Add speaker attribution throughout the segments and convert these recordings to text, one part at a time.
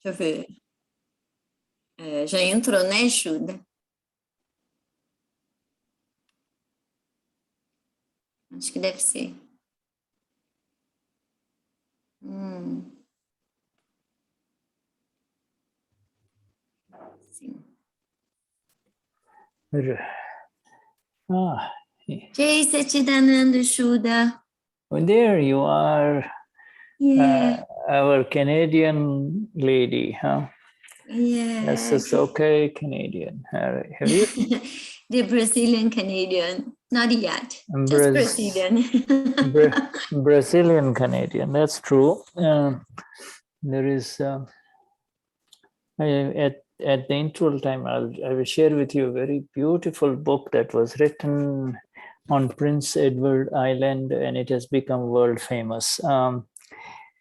Speaker 1: Deixa eu ver. Já entrou, né, Shuddha? Acho que deve ser. Sim. Jai Satchidananda Shuddha.
Speaker 2: Well, there you are.
Speaker 1: Yeah.
Speaker 2: Our Canadian lady, huh?
Speaker 1: Yeah.
Speaker 2: That's okay, Canadian. Have you?
Speaker 1: The Brazilian Canadian. Not yet. Just Brazilian.
Speaker 2: Brazilian Canadian. That's true. There is at the intro time, I will share with you a very beautiful book that was written on Prince Edward Island, and it has become world famous.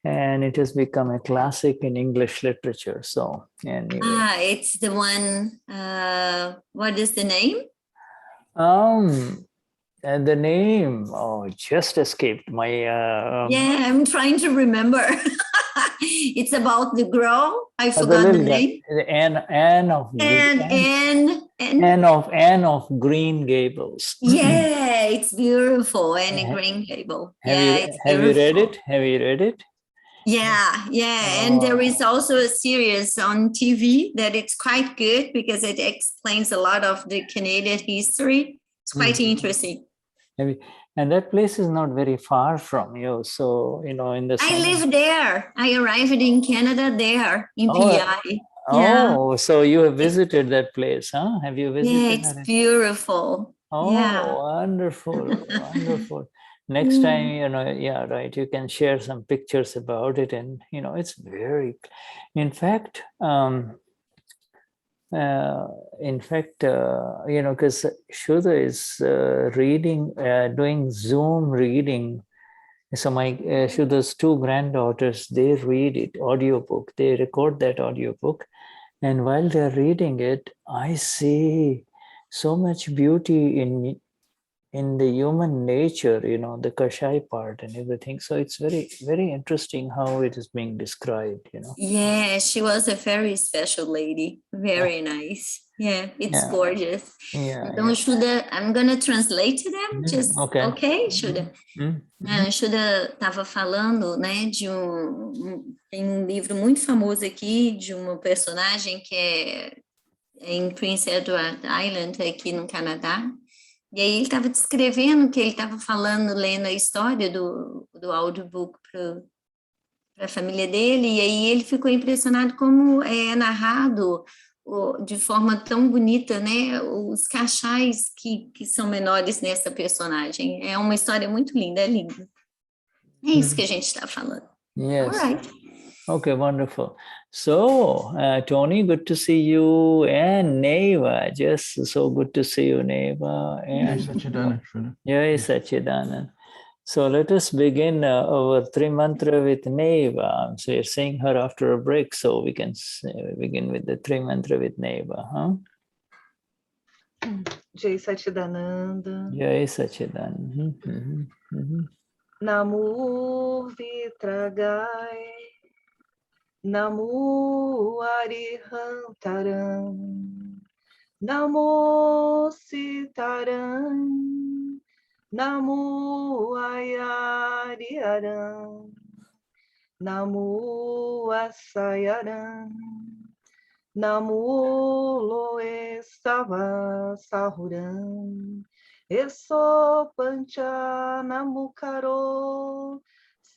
Speaker 2: And it has become a classic in English literature. So, anyway.
Speaker 1: It's the one. What is the name?
Speaker 2: And the name, just escaped my.
Speaker 1: Yeah, I'm trying to remember. It's about the girl. I forgot the name.
Speaker 2: Anne of Green Gables.
Speaker 1: Yeah, it's beautiful. Anne Green Gables.
Speaker 2: Have you read it? Have you read it?
Speaker 1: Yeah. And there is also a series on TV that it's quite good because it explains a lot of the Canadian history. It's quite interesting.
Speaker 2: And that place is not very far from you. So, in the summer.
Speaker 1: I live there. I arrived in Canada there, in PI.
Speaker 2: Oh, so you have visited that place, huh? Have you visited?
Speaker 1: Yeah, it's beautiful.
Speaker 2: Oh, yeah. Wonderful, wonderful. Next time, right, you can share some pictures about it. And, it's very, in fact, because Shuddha is doing Zoom reading. So my Shuddha's two granddaughters, they read it, audiobook. They record that audiobook. And while they're reading it, I see so much beauty in the human nature, the Kashai part and everything. So it's very, very interesting how it is being described,
Speaker 1: Yeah, she was a very special lady. Very nice. Yeah, it's gorgeous. Então, Shuddha, I'm going to translate to them. Just okay, Shuddha? Shuddha estava falando, né, tem um livro muito famoso aqui de uma personagem que é em Prince Edward Island, aqui no Canadá. E aí ele estava descrevendo que ele estava falando, lendo a história do audiobook para a família dele, e aí ele ficou impressionado como é narrado de forma tão bonita, né, os cachais que são menores nessa personagem. É uma história muito linda, é linda. É isso que a gente está falando.
Speaker 2: Yes.
Speaker 1: All right.
Speaker 2: Okay, wonderful. So, Tony, good to see you, and Neva, just so good to see you, Neva. And Satchidanand. So let us begin our three mantra with Neva. So you're saying her after a break, so we can begin with the three mantra with Neva, huh?
Speaker 3: Jai Satchidananda.
Speaker 2: Jai Satchidananda.
Speaker 3: Namo Vitragai. Namo Arihantaram. Namo Sitaram. Namo Ayariaram. Namo Asayaram. Namo Loestava Sahuram. Eso Pancha Namukaro.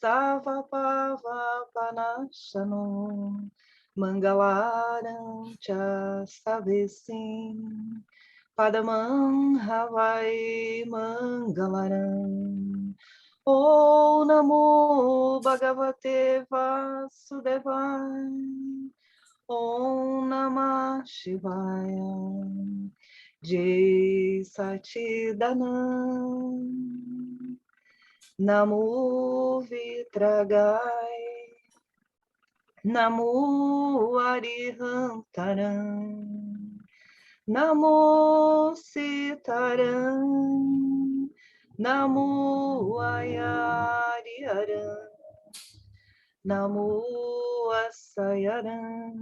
Speaker 3: Savapava Panashano. Mangalaram Cha Savesim. Padamam Havai Mangalaram. Om Namo Bhagavate Vasudevaya. Om Namah Shivaya. Jai Satchidananda. Namo Vitragai. Namo Arihantaram. Namo Sitaram. Namo Ayariaram. Namo Asayaram,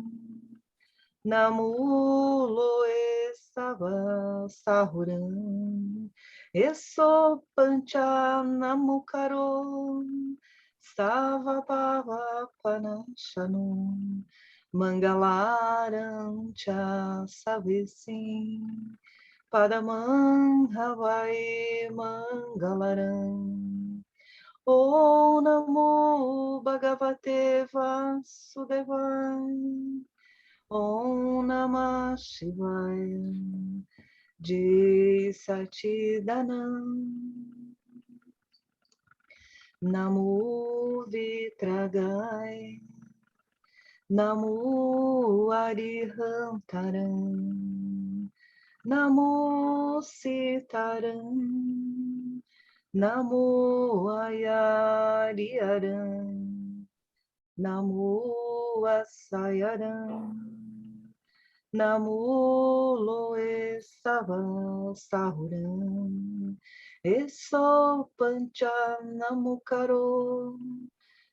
Speaker 3: Namo Loe Sava Sahuram, Eso Pancha Namukaro, Sava Bhava Panashano, Mangalaram Cha Savisim, Padamam Havai Mangalaram. Om Namo Bhagavate Vasudevaya. Om Namah Shivaya. Jai Satchidanand. Namo Vitragai. Namo Arihantaram. Namo Sitaram. Namo Ayariyaram. Namo Asayaram. Namo Loe Sava Sahuram. Eso Pancha Namukaro.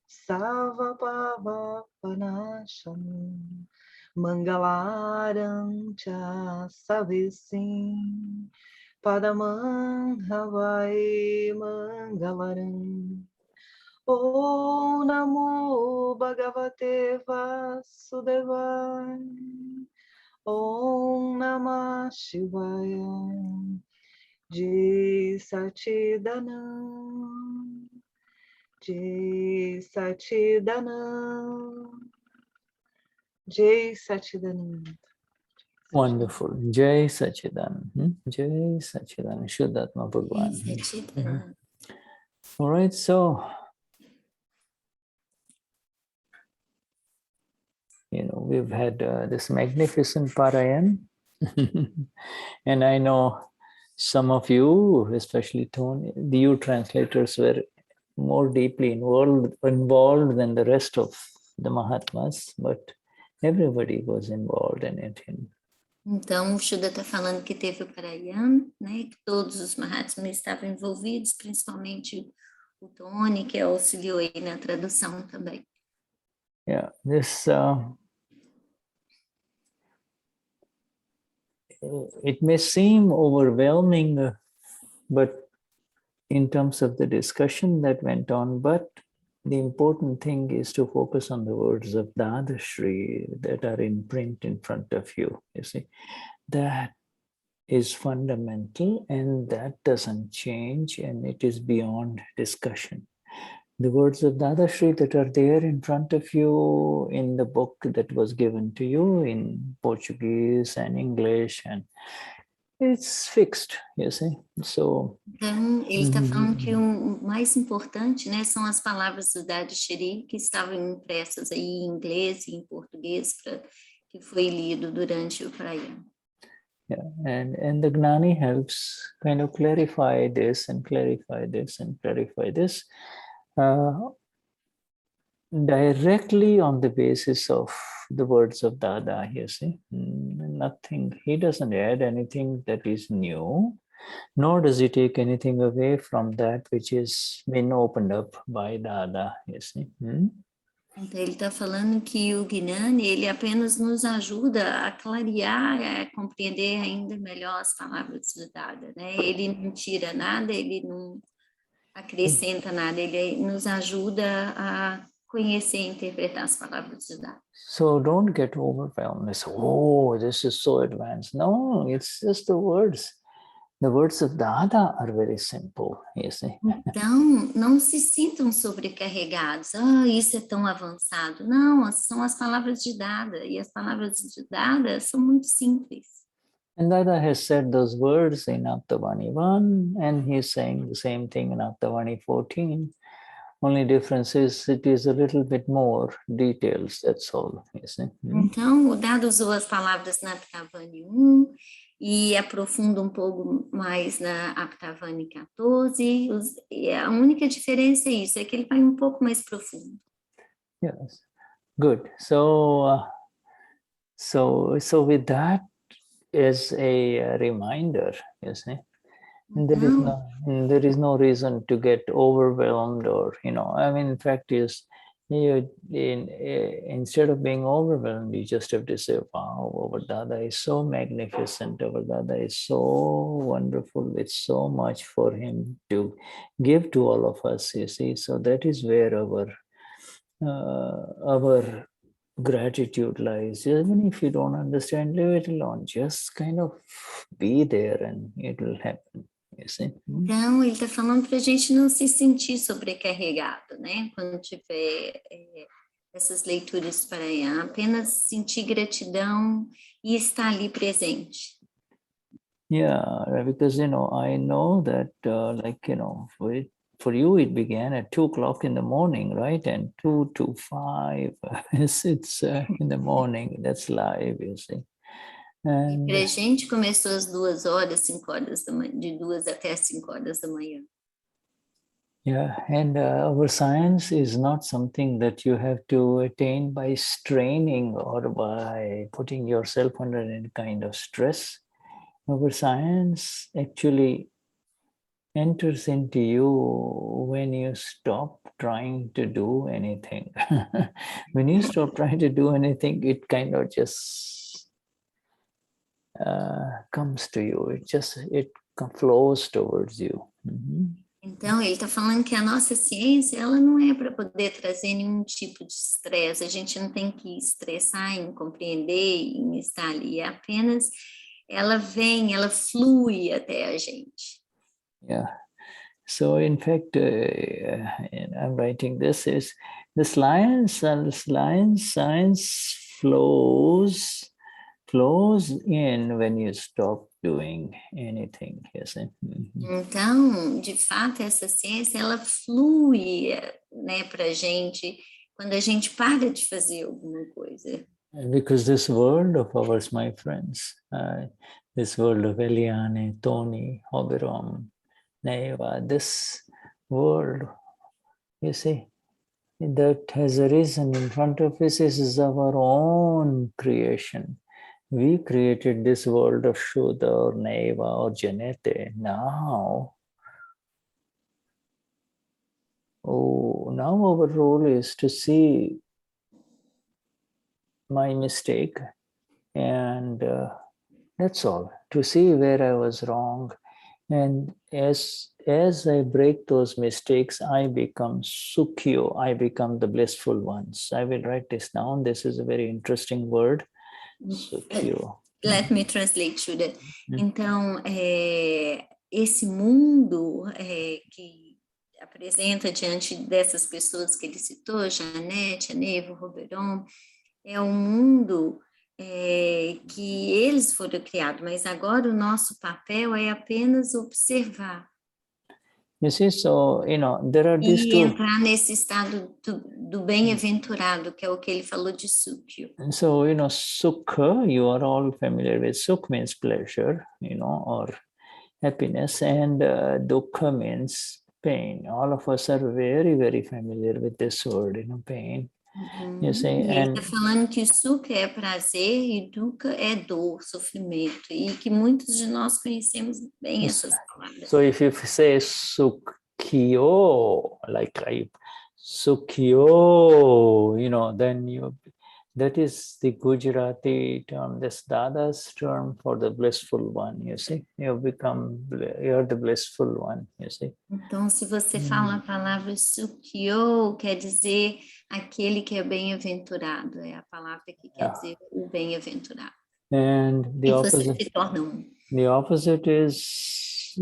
Speaker 3: Sava Bhava Panasham. Mangalaram Cha Savisim. Padamam Havai Mangalaram. Om Namo Bhagavate Vasudevaya. Om Namah Shivaya. Jai Satchidanand. Jai Satchidanand. Jai Satchidanand.
Speaker 2: Wonderful. Jai Satchidanand. Jai Satchidanand. Vishuddhatma Bhagwan. All right, so we've had this magnificent Parayan. And I know some of you, especially Tony, you translators were more deeply involved than the rest of the Mahatmas, but everybody was involved in it.
Speaker 1: Então, o Shuddha está falando que teve o Parayan, né, que todos os Mahatmas estavam envolvidos, principalmente o Tony, que auxiliou aí na tradução também.
Speaker 2: Yeah, this it may seem overwhelming, but in terms of the discussion that went on, but the important thing is to focus on the words of Dadashri that are in print in front of you. You see, that is fundamental and that doesn't change, and it is beyond discussion. The words of Dadashri that are there in front of you in the book that was given to you in Portuguese and English, and it's fixed, you see. So,
Speaker 1: então, ele está falando que o mais importante, né, são as palavras do Dadashri que estavam impressas aí em inglês e em português, que foi lido durante o Parayan.
Speaker 2: Yeah, and the Gnani helps kind of clarify this and clarify this and clarify this directly on the basis of the words of Dada, you see. Nothing, he doesn't add anything that is new, nor does he take anything away from that which has been opened up by Dada, you see.
Speaker 1: Então, ele está falando que o Gnani, ele apenas nos ajuda a clarear, a compreender ainda melhor as palavras de Dada, né? Ele não tira nada, ele não acrescenta nada, ele nos ajuda a conhecer e interpretar as palavras de Dada.
Speaker 2: So don't get overwhelmed. It's, oh, this is so advanced. No, it's just the words. The words of Dada are very simple, you see.
Speaker 1: Então, não se sintam sobrecarregados. Isso é tão avançado. Não, são as palavras de Dada. E as palavras de Dada são muito simples.
Speaker 2: And Dada has said those words in Aptasutras 1, and he's saying the same thing in Aptasutras 14. Only difference is it is a little bit more details, that's all, you see.
Speaker 1: Então, o Dada usou as palavras na Aptasutras 1 e aprofunda um pouco mais na Aptasutras 14. E a única diferença é isso, é que ele vai um pouco mais profundo.
Speaker 2: Yes, good. So with that as a reminder, you see, there is no reason to get overwhelmed or, I mean, in fact, is instead of being overwhelmed, you just have to say, wow, our Dada is so magnificent, our Dada is so wonderful, with so much for him to give to all of us, you see. So that is where our gratitude lies. Even if you don't understand, leave it alone. Just kind of be there and it will happen.
Speaker 1: Então, ele está falando para a gente não se sentir sobrecarregado, né? Quando tiver essas leituras para aí, apenas sentir gratidão e estar ali presente.
Speaker 2: Yeah, because, I know that, for you, it began at 2 o'clock in the morning, right? And 2 to 5, it's in the morning, that's live, you see.
Speaker 1: E para a gente começou às 2 horas, 5 horas da manhã, de 2 até as 5 horas da manhã.
Speaker 2: Yeah, and our science is not something that you have to attain by straining or by putting yourself under any kind of stress. Our science actually enters into you when you stop trying to do anything. When you stop trying to do anything, it kind of just comes to you. It flows towards you.
Speaker 1: Então, ele está falando que a nossa ciência, ela não é para poder trazer nenhum tipo de estresse. A gente não tem que estressar em compreender, em estar ali. É apenas, ela vem, ela flui até a gente.
Speaker 2: Yeah. So, in fact, I'm writing this is the science flows in when you stop doing anything. Yes.
Speaker 1: Então, de fato, essa ciência, ela flui, né, para a gente quando a gente para de fazer alguma coisa.
Speaker 2: Because this world of ours, my friends, this world of Eliane, Tony, Oberon, Neva, this world, you see, that has arisen in front of us is our own creation. We created this world of Shuddha or Neva or Janete. Now our role is to see my mistake, and that's all, to see where I was wrong. And as I break those mistakes, I become Sukhyo, I become the blissful ones. I will write this down. This is a very interesting word. Sukhyo.
Speaker 1: Let me translate, Shuddha. Então, esse mundo que apresenta diante dessas pessoas que ele citou, Janete, Nevo, Roberon, é um mundo que eles foram criados, mas agora o nosso papel é apenas observar.
Speaker 2: You see, so, there are these two.
Speaker 1: E entrar nesse estado do bem-aventurado, que é o que ele falou de Sukhyo.
Speaker 2: So, Sukha, you are all familiar with. Sukh means pleasure, or happiness, and Dukkha means pain. All of us are very, very familiar with this word, pain. You see,
Speaker 1: e ele está falando que o Sukha é prazer e Dukkha é dor, sofrimento, e que muitos de nós conhecemos bem essas palavras.
Speaker 2: So if you say Sukhyo, like Sukhyo, then that is the Gujarati term, this Dada's term for the blissful one, you see. You're the blissful one, you see.
Speaker 1: Então, se você fala a palavra Sukhyo, quer dizer aquele que é bem-aventurado, é a palavra que quer dizer o bem-aventurado.
Speaker 2: And the opposite,
Speaker 1: você se torna
Speaker 2: the opposite is,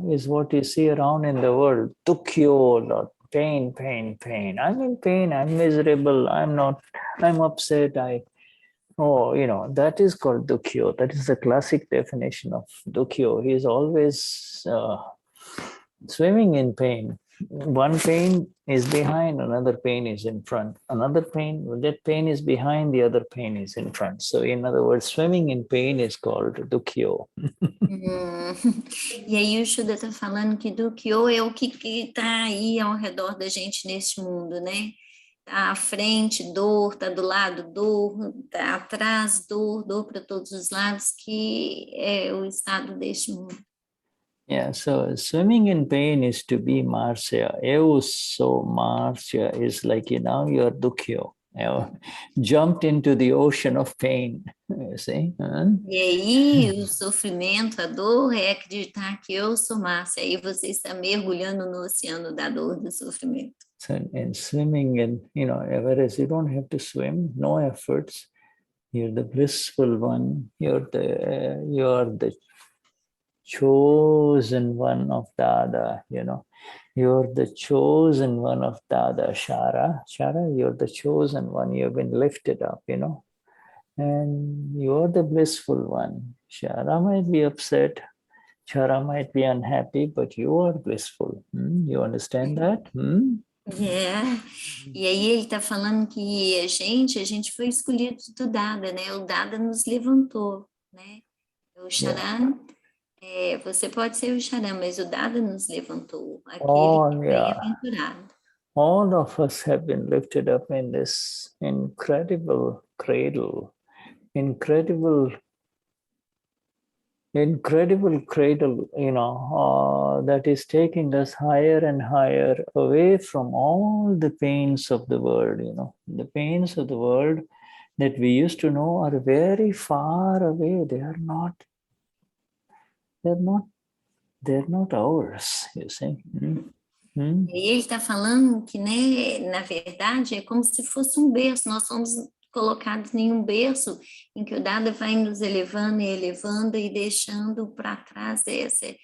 Speaker 2: is what you see around in the world. Dukkyo, pain. I'm in pain, I'm miserable, I'm upset, that is called Dukkyo. That is the classic definition of Dukkyo. He is always swimming in pain. One pain is behind, another pain is in front. That pain is behind, the other pain is in front. So, in other words, swimming in pain is called Dukkyo.
Speaker 1: E aí o Shuddha está falando que Dukkyo é o que está aí ao redor da gente neste mundo, né? Tá à frente, dor, tá do lado, dor, tá atrás, dor para todos os lados, que é o estado deste mundo.
Speaker 2: Yeah, so swimming in pain is to be Marcia. Eu sou Marcia is like, you're Dukkyo. Jumped into the ocean of pain. You see?
Speaker 1: E aí, o sofrimento, a dor é acreditar que eu sou Márcia. Aí você está mergulhando no oceano da dor, do sofrimento.
Speaker 2: So in swimming, and whereas you don't have to swim, no efforts. You're the blissful one. You're the chosen one of Dada. You're the chosen one of Dada. Shara, you're the chosen one. You've been lifted up. And you're the blissful one. Shara might be upset. Shara might be unhappy, but you are blissful. You understand that?
Speaker 1: E aí ele está falando que a gente foi escolhido do Dada, né? O Dada nos levantou, né? O Charan, você pode ser o Charan, mas o Dada nos levantou, aquele que é bem-aventurado.
Speaker 2: All of us have been lifted up in this incredible cradle, incredible cradle, that is taking us higher and higher away from all the pains of the world. The pains of the world that we used to know are very far away. They're not ours, you see.
Speaker 1: E ele está falando que, né, na verdade, é como se fosse um berço. Nós somos colocados em um berço em que o Dada vai nos elevando e deixando para trás esse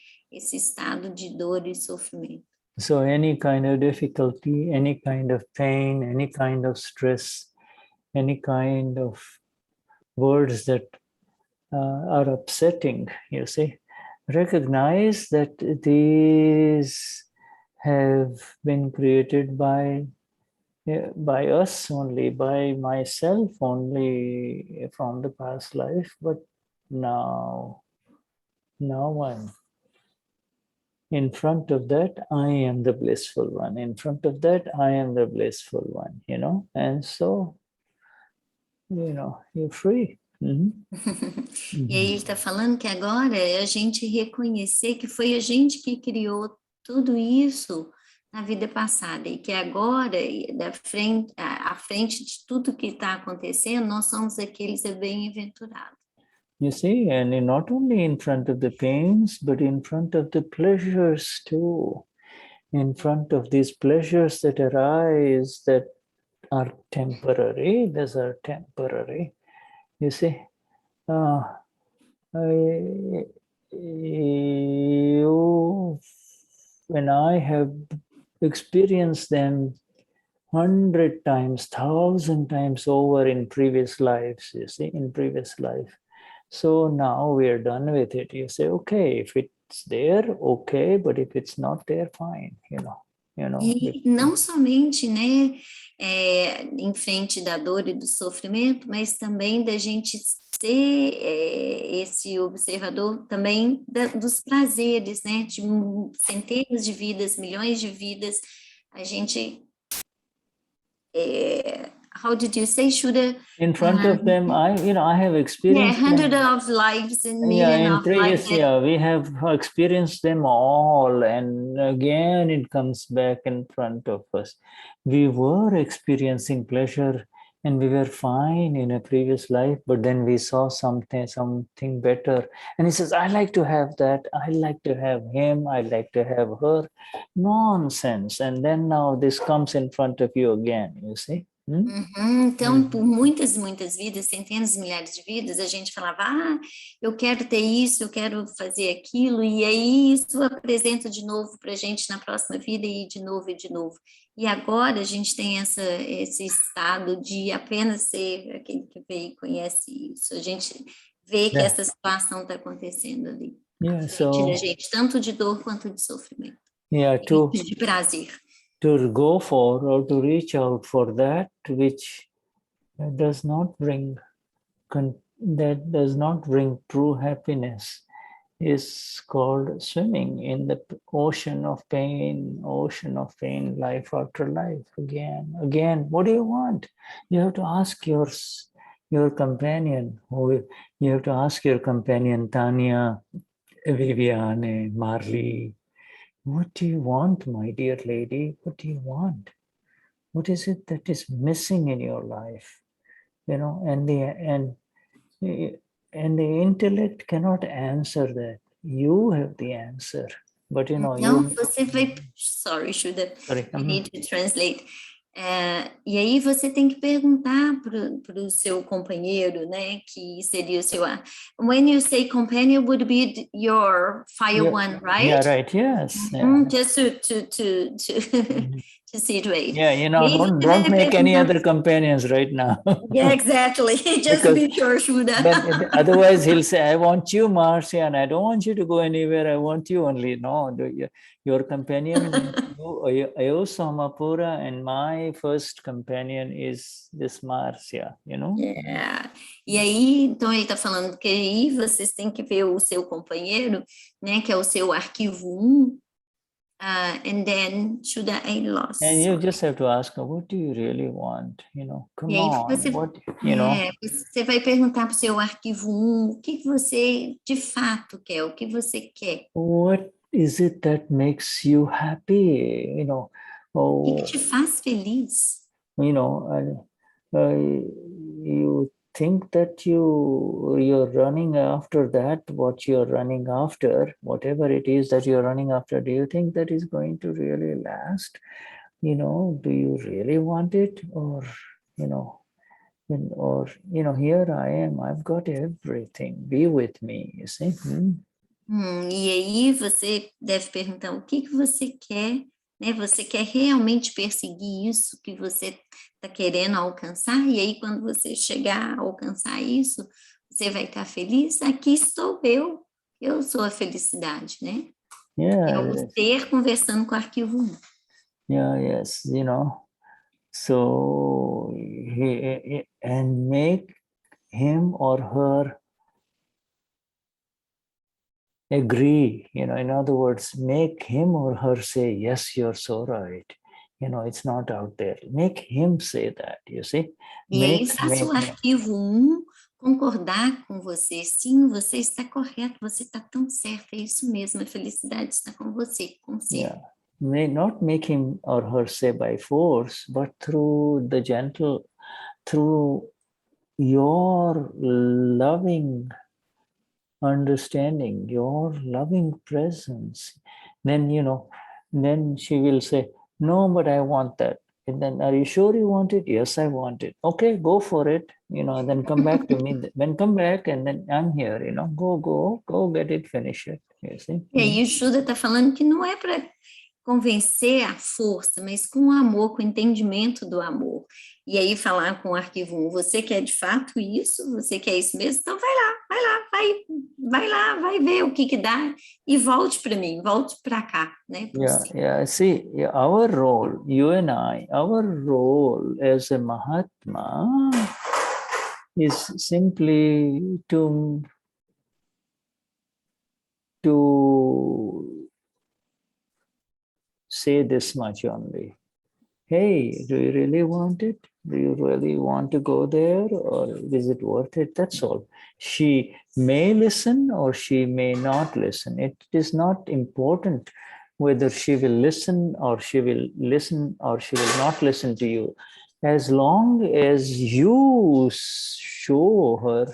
Speaker 1: estado de dor e sofrimento.
Speaker 2: So any kind of difficulty, any kind of pain, any kind of stress, any kind of words that are upsetting, you see, recognize that these have been created by us only, by myself only from the past life, but now I'm in front of that, I am the blissful one. In front of that, I am the blissful one, and so, you're free.
Speaker 1: E aí ele está falando que agora é a gente reconhecer que foi a gente que criou tudo isso na vida passada e que agora, à frente de tudo que está acontecendo, nós somos aqueles bem-aventurados.
Speaker 2: You see, and not only in front of the pains, but in front of the pleasures too. In front of these pleasures that arise that are temporary, these are temporary. You see, when I have experienced them 100 times, 1,000 times over in previous lives, you see, in previous life. So now we are done with it. You say, okay, if it's there, okay, but if it's not there, fine,
Speaker 1: E não somente, né, em frente da dor e do sofrimento, mas também da gente ser esse observador também dos prazeres, né, de centenas de vidas, milhões de vidas, a gente how did you say, Shuddha?
Speaker 2: In front of them, I have experienced.
Speaker 1: Yeah, hundreds of lives and millions of lives.
Speaker 2: We have experienced them all, and again it comes back in front of us. We were experiencing pleasure, and we were fine in a previous life, but then we saw something better. And he says, I like to have that. I like to have him. I like to have her. Nonsense. And then now this comes in front of you again, you see.
Speaker 1: Então, por muitas e muitas vidas, centenas de milhares de vidas, a gente falava, eu quero ter isso, eu quero fazer aquilo, e aí isso apresenta de novo para a gente na próxima vida, e de novo, e de novo. E agora a gente tem esse estado de apenas ser aquele que vê e conhece isso. A gente vê que essa situação está acontecendo ali. Da gente, tanto de dor quanto de sofrimento. De prazer.
Speaker 2: To go for or to reach out for that which does not bring true happiness is called swimming in the ocean of pain, life after life, again. What do you want? You have to ask your companion. You have to ask your companion Tanya Viviane, Marley, what do you want, my dear lady? What do you want? What is it that is missing in your life? You know, and the intellect cannot answer that. You have the answer. But you know,
Speaker 1: Então, você vai... Sorry, Shuddha. I need to translate. E aí você tem que perguntar para o seu companheiro, né? Que seria o seu... When you say companion, would be your fire one, right?
Speaker 2: Yeah, right, yes.
Speaker 1: Just to situate.
Speaker 2: Yeah, you know, don't make any other companions right now.
Speaker 1: Yeah, exactly. Just be sure, Shuddha.
Speaker 2: Otherwise, he'll say, I want you, Marcia, and I don't want you to go anywhere. I want you only. No, your companion is Ayosamapura, and my first companion is this Marcia, you know?
Speaker 1: Yeah. E aí, então ele está falando que aí vocês têm que ver o seu companheiro, né, que é o seu arquivo 1, and then Shuddha, I lost.
Speaker 2: And you just have to ask her, what do you really want? You know, come on,
Speaker 1: você,
Speaker 2: what, you know?
Speaker 1: Você vai perguntar para o seu arquivo 1, o que você de fato quer, o que você quer.
Speaker 2: What is it that makes you happy? You know,
Speaker 1: o que te faz feliz?
Speaker 2: You know, you think that you're running after that, what you're running after, whatever it is that you're running after, do you think that is going to really last? You know, do you really want it? Or, you know, here I am, I've got everything, be with me, you see?
Speaker 1: E aí você deve perguntar o que você quer, né? Você quer realmente perseguir isso que você está querendo alcançar? E aí quando você chegar a alcançar isso, você vai estar feliz? Aqui estou eu sou a felicidade, né?
Speaker 2: Yeah,
Speaker 1: é o ser conversando com o arquivo 1.
Speaker 2: Yeah, yes, you know, so and make him or her agree, you know, in other words, make him or her say, yes, you're so right. You know, it's not out there. Make him say that, you see?
Speaker 1: E aí faça o arquivo 1 concordar com você. Sim, você está correto, você está tão certo, é isso mesmo, a felicidade está com você, com você.
Speaker 2: Yeah. May not make him or her say by force, but through the gentle, through your loving understanding, your loving presence, then, you know, then she will say, no, but I want that. And then, are you sure you want it? Yes, I want it. Okay, go for it. You know, then come back to me. Then come back and then I'm here, you know, go get it, finish it. You see?
Speaker 1: E aí o Shuddha está falando que não é para convencer à força, mas com o amor, com o entendimento do amor. E aí falar com o arquivo 1, você quer de fato isso? Você quer isso mesmo? Então vai ver o que dá e volte para mim, volte para cá, né?
Speaker 2: Yeah. See, our role, you and I, our role as a Mahatma is simply to say this much only. Hey, do you really want it? Do you really want to go there, or is it worth it? That's all. She may listen or she may not listen. It is not important whether she will listen or she will not listen to you. As long as you show her,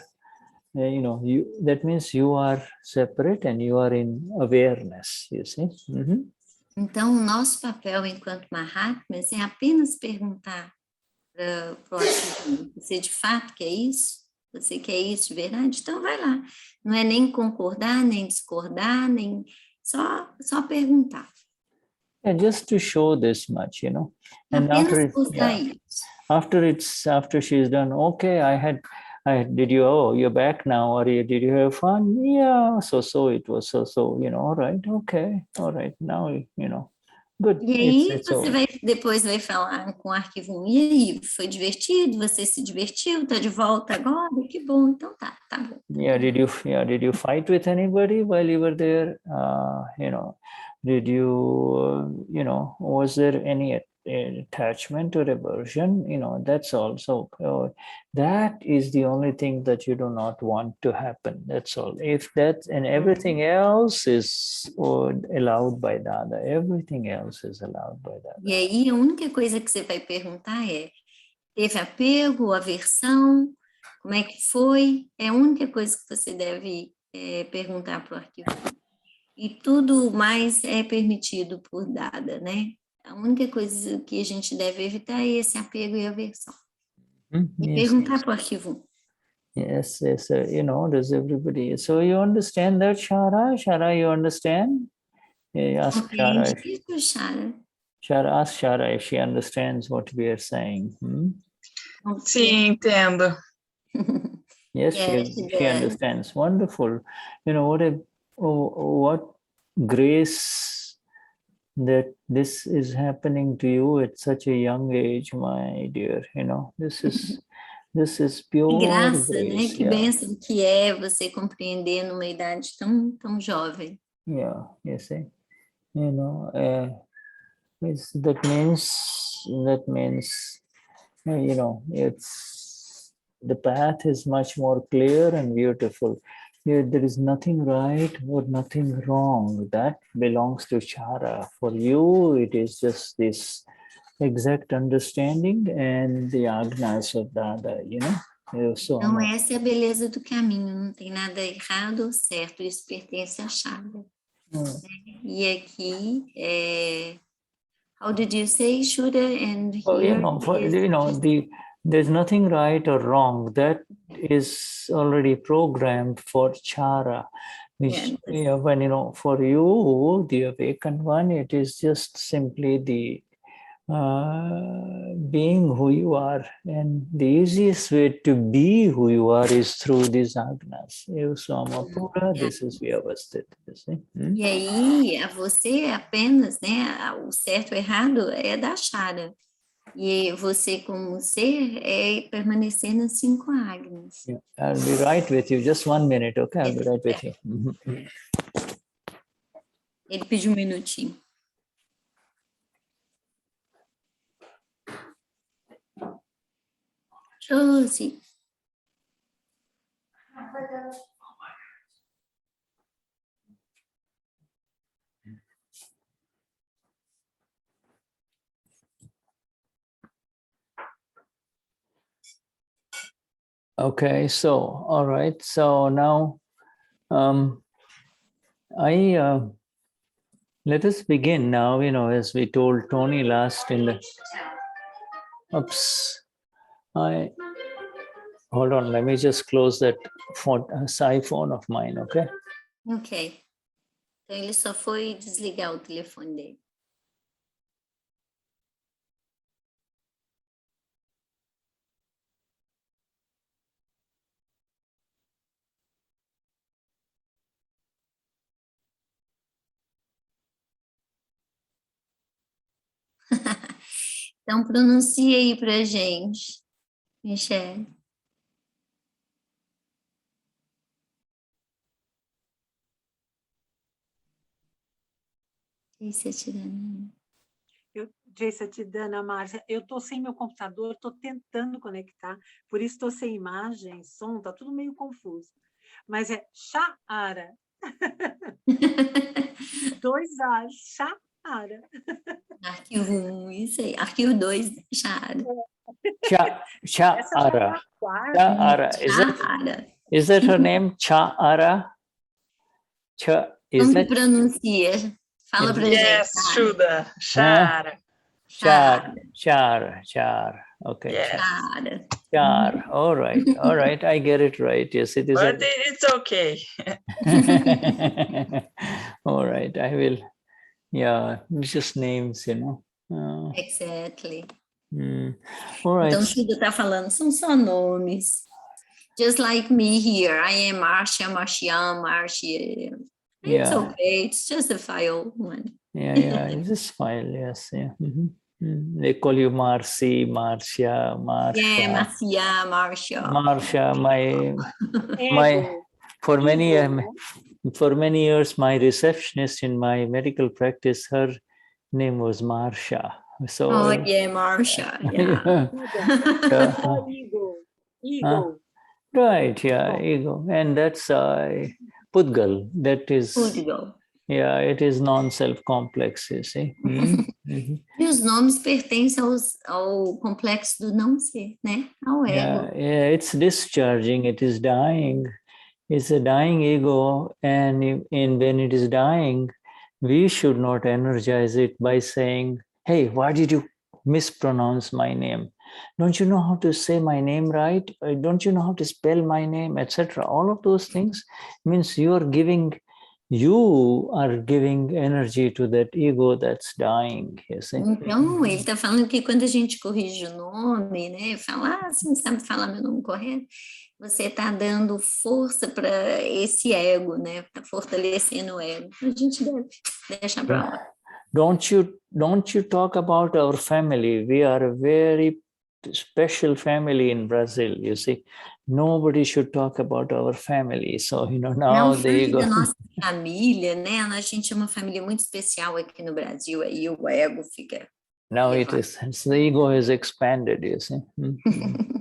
Speaker 2: you know, that means you are separate and you are in awareness, you see.
Speaker 1: Então, o nosso papel enquanto Mahatmas é apenas perguntar para o arquivo: você de fato quer isso? Você quer isso de verdade? Então vai lá. Não é nem concordar, nem discordar, nem só perguntar.
Speaker 2: Yeah, just to show this much, you know. And after she's done, okay, you're back now, or did you have fun? Yeah, so it was so, you know, all right, now, you know, good.
Speaker 1: E aí depois vai falar com o arquivo 1, e aí, foi divertido? Você se divertiu? Tá de volta agora? Que bom, então tá bom.
Speaker 2: Yeah, did you fight with anybody while you were there? You know, did you, you know, was there any attachment or aversion, that's also, that is the only thing that you do not want to happen. That's all. If that, and everything else is allowed by Dada, everything else is allowed by Dada.
Speaker 1: E aí a única coisa que você vai perguntar é, teve apego, aversão, como é que foi? É a única coisa que você deve perguntar para o arquivo. E tudo mais é permitido por Dada, né? A única coisa que a gente deve evitar é esse apego e aversão. E perguntar para o arquivo.
Speaker 2: Yes, does everybody. So you understand that, Shara? Shara, you understand? Ask Shara. Shara, ask Shara if she understands what we are saying.
Speaker 3: Sim, entendo.
Speaker 2: Yes, she understands. Wonderful. What grace that this is happening to you at such a young age, my dear. This is pure
Speaker 1: graça,
Speaker 2: grace.
Speaker 1: Né? Que bênção que é você compreender numa idade tão jovem.
Speaker 2: Yeah, you see. That means it's the path is much more clear and beautiful. There is nothing right or nothing wrong. That belongs to Chara. For you, it is just this exact understanding and the agnas of Dada,
Speaker 1: Então, essa é a beleza do caminho. Não tem nada errado ou certo. Isso pertence à Chara. E aqui how did you say, Shuddha? And here
Speaker 2: there's nothing right or wrong. That is already programmed for Chara. Which, for you, the awakened one, it is just simply the being who you are. And the easiest way to be who you are is through these agnas. Pura, this is Vyavasthit.
Speaker 1: E aí, a você apenas, né? O certo e o errado é da Chara. E você, como ser, é permanecer nas 5 agnas.
Speaker 2: Yeah, I'll be right with you. Just 1 minute, okay? I'll be right with you.
Speaker 1: Ele pediu um minutinho. Josi.
Speaker 2: Okay, so all right. So now, let us begin now. As we told Tony last in the. Oops. Hold on. Let me just close that iPhone of mine. Okay.
Speaker 1: Ok. Então ele só foi desligar o telefone dele. Então, pronuncia aí pra gente, Michelle.
Speaker 4: Jai Satidana, Márcia, eu estou sem meu computador, estou tentando conectar, por isso estou sem imagem, som, está tudo meio confuso. Mas é Sha'ara. 2 A's, Sha'ara.
Speaker 1: Arquivo 1, isso aí. Arquivo 2, Sha'ara.
Speaker 2: Sha'ara. Sha'ara. Is that her name? Sha'ara?
Speaker 1: Como que pronuncia? Fala pra gente.
Speaker 3: Yes, Shuddha. Shara.
Speaker 2: Char. Okay.
Speaker 3: Yes.
Speaker 2: Char. All right. I get it right. Yes, it is.
Speaker 3: But it's okay.
Speaker 2: All right. I will. Yeah, it's just names,
Speaker 1: Exactly.
Speaker 2: All right.
Speaker 1: Então, Shuddha está falando, são só nomes. Just like me here. I am Marcia, Marcia. It's okay. It's just a file one.
Speaker 2: Yeah. It's just file. Yes. Yeah. They call you Marcia, Marcia.
Speaker 1: Yeah, Marcia.
Speaker 2: Marcia. For many years, my receptionist in my medical practice, her name was Marcia. So,
Speaker 1: oh, yeah, Marcia. Yeah.
Speaker 4: Ego.
Speaker 2: Right, yeah, ego. And that's Pudgal. That is,
Speaker 1: Pudgal.
Speaker 2: yeah, it is non-self complex, you see.
Speaker 1: E os nomes pertencem ao complexo do não ser, né? Ao ego.
Speaker 2: Yeah, it's discharging, it is dying. It's a dying ego, and when it is dying, we should not energize it by saying, hey, why did you mispronounce my name? Don't you know how to say my name right? Don't you know how to spell my name, etc.? All of those things means you are giving energy to that ego that's dying, you see.
Speaker 1: Então, ele está falando que quando a gente corrige o nome, né? Fala, você não sabe falar meu nome correto? Você está dando força para esse ego, né? Está fortalecendo o ego. A gente deve deixar para lá.
Speaker 2: Don't you talk about our family? We are a very special family in Brazil, you see. Nobody should talk about our family. So, now
Speaker 1: não fale da nossa família, né? A gente é uma família muito especial aqui no Brasil, aí o ego fica...
Speaker 2: Now the ego has expanded, you see.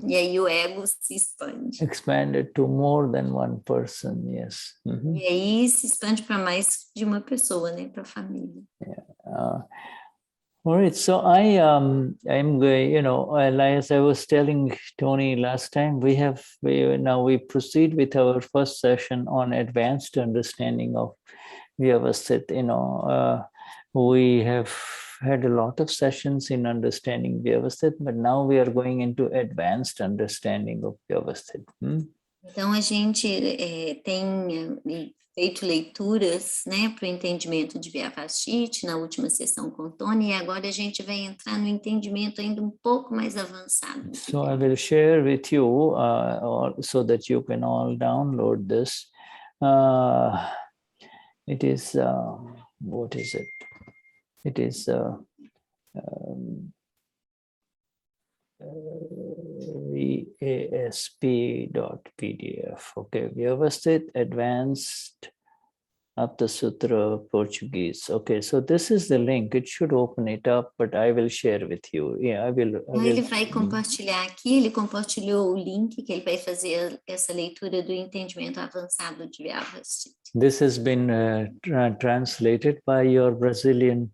Speaker 1: E aí o ego se expande.
Speaker 2: Expanded to more than one person, yes.
Speaker 1: E aí se expande para mais de uma pessoa, né? Para a família.
Speaker 2: Yeah. All right, so I'm going, as I was telling Tony last time, we proceed with our first session on advanced understanding of Vyavasthit. We have had a lot of sessions in understanding Vyavasthit, but now we are going into advanced understanding of Vyavasthit.
Speaker 1: Então a gente tem feito leituras, né, para o entendimento de Vyavasthit na última sessão com o Tony, e agora a gente vai entrar no entendimento ainda um pouco mais avançado.
Speaker 2: So I will share with you so that you can all download this. It is, what is it? It is VASP.pdf. Okay, Vyavasthit Advanced Aptasutras Portuguese. Okay, so this is the link. It should open it up, but I will share with you. Yeah, I will.
Speaker 1: Ele vai compartilhar aqui, ele compartilhou o link que ele vai fazer essa leitura do entendimento avançado de Vyavasthit.
Speaker 2: This has been translated by your Brazilian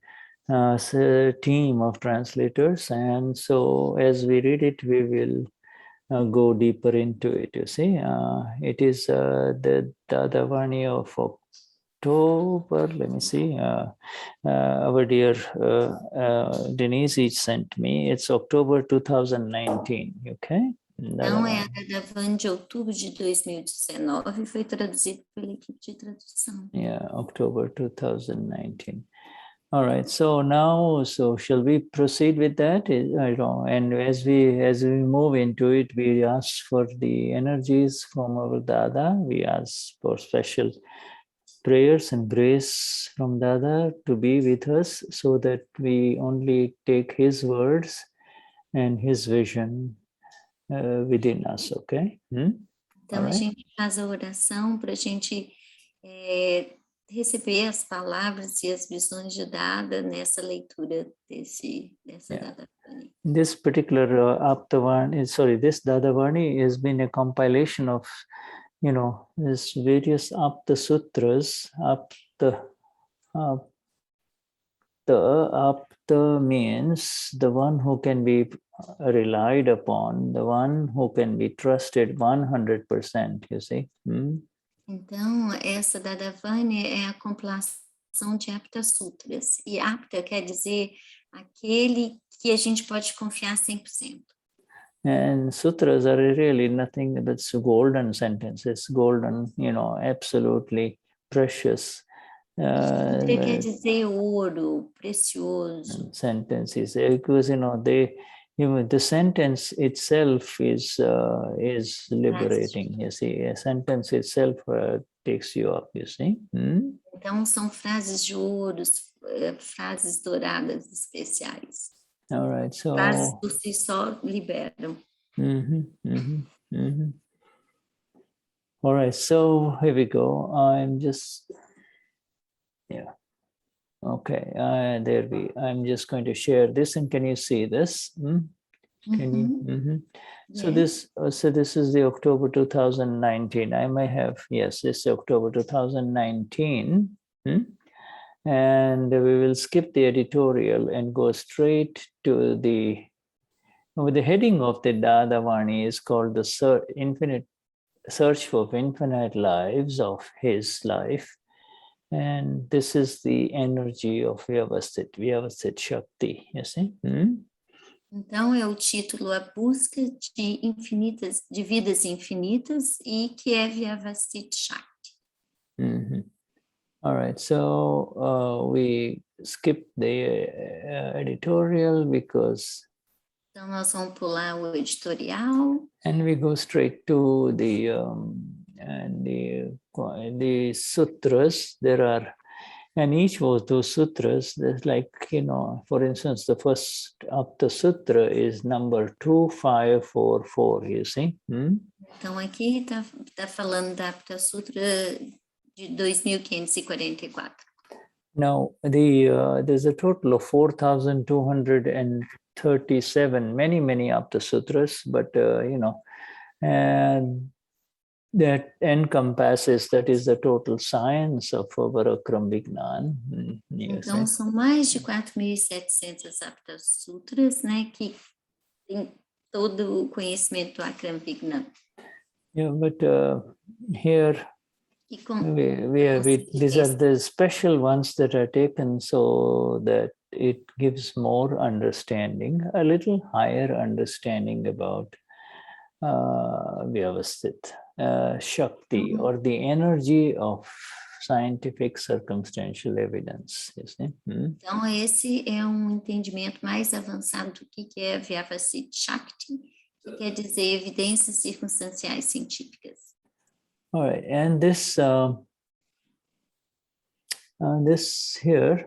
Speaker 2: team of translators, and so as we read it, we will go deeper into it. You see, it is the Dadavani of October. Let me see. Our dear Denise sent me. It's October 2019. Okay.
Speaker 1: Então, é a Dadavani de outubro de 2019 e foi traduzido pela equipe de tradução.
Speaker 2: Yeah, October 2019. All right. So now, shall we proceed with that? And as we move into it, we ask for the energies from our Dada. We ask for special prayers and grace from Dada to be with us, so that we only take his words and his vision within us, okay?
Speaker 1: Então a gente faz a oração para a gente receber as palavras e as visões de Dada nessa leitura dessa Dadavani.
Speaker 2: This particular this Dadavani has been a compilation of, this various Aptasutras. Apta means the one who can be relied upon, the one who can be trusted 100%, you see.
Speaker 1: Então, essa Dadavani é a compilação de Aptasutras. E Apta quer dizer aquele que a gente pode confiar 100%.
Speaker 2: And sutras are really nothing but golden sentences, golden, absolutely precious.
Speaker 1: Quer dizer ouro, precioso.
Speaker 2: Sentences, because the sentence itself is liberating. You see, a sentence itself takes you up. You see.
Speaker 1: Então são frases de ouro, frases douradas especiais.
Speaker 2: All right. So
Speaker 1: frases por si só liberam.
Speaker 2: All right. So here we go. I'm just. Yeah. Okay, I'm just going to share this, and can you see this? Can you? So
Speaker 1: Yes.
Speaker 2: this is the October 2019. I may have, yes, it's October 2019. And we will skip the editorial and go straight to the heading of the Dadavani is called the Search for Infinite Lives of His Life. And this is the energy of Vyavasthit Shakti, you see?
Speaker 1: Então é o título A Busca de Vidas Infinitas e que é Vyavasthit Shakti.
Speaker 2: All right, so we skip the editorial because.
Speaker 1: Então nós vamos pular o editorial.
Speaker 2: And we go straight to the sutras. There are, and each of those sutras, there's like, for instance, the first Aptasutra is number 2544, you see?
Speaker 1: Então aqui tá falando da Aptasutra de 2544.
Speaker 2: Now, there's a total of 4,237, many Aptasutras, but and that encompasses, that is the total science of our Akram Vignan.
Speaker 1: Então são mais de 4.700 Aptasutras, né, que tem todo o conhecimento do Akram Vignan.
Speaker 2: Yeah, but here these are the special ones that are taken so that it gives more understanding, a little higher understanding about Vyavasthit, Shakti, or the energy of scientific circumstantial evidence.
Speaker 1: Então, esse é entendimento mais avançado do que é Vyavasthit Shakti, que quer dizer evidências circunstanciais científicas.
Speaker 2: All right, and this here,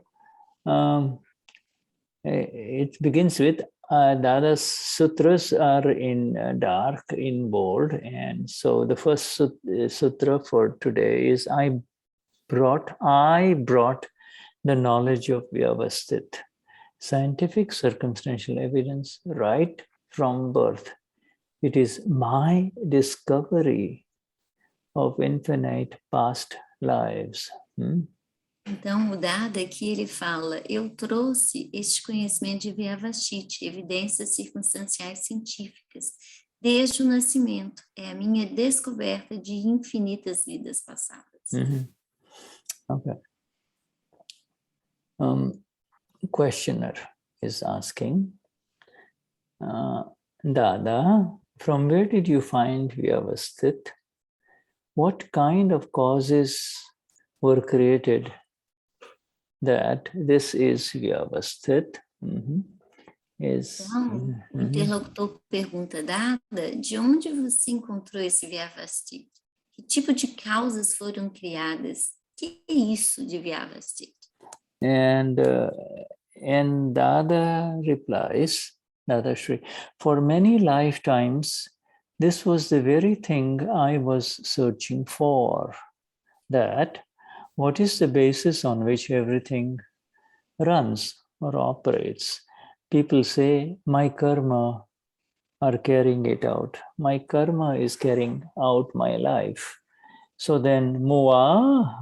Speaker 2: it begins with Dada's sutras are in dark, in bold, and so the first sutra for today is I brought the knowledge of Vyavasthit, scientific circumstantial evidence right from birth. It is my discovery of infinite past lives.
Speaker 1: Então, o Dada aqui, ele fala, eu trouxe este conhecimento de Vyavasthit, evidências circunstanciais científicas, desde o nascimento. É a minha descoberta de infinitas vidas passadas.
Speaker 2: Okay. Questioner is asking, Dada, from where did you find Vyavasthit? What kind of causes were created that this is Vyavasthit?
Speaker 1: Então, o interlocutor pergunta, Dada, de onde você encontrou esse Vyavasthit? Que tipo de causas foram criadas? Que é isso de Vyavasthit?
Speaker 2: And Dada replies, Dadashri, for many lifetimes, this was the very thing I was searching for. That what is the basis on which everything runs or operates? People say, my karma are carrying it out. My karma is carrying out my life. So then Mua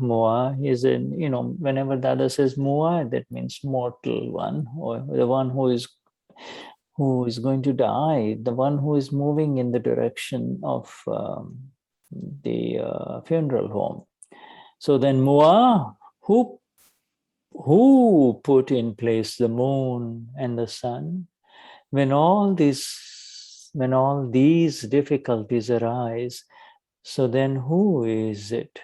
Speaker 2: is whenever Dada says Mua, that means mortal one, or the one who is going to die, the one who is moving in the direction of the funeral home. So then Mua, who put in place the moon and the sun? When all these difficulties arise, so then who is it?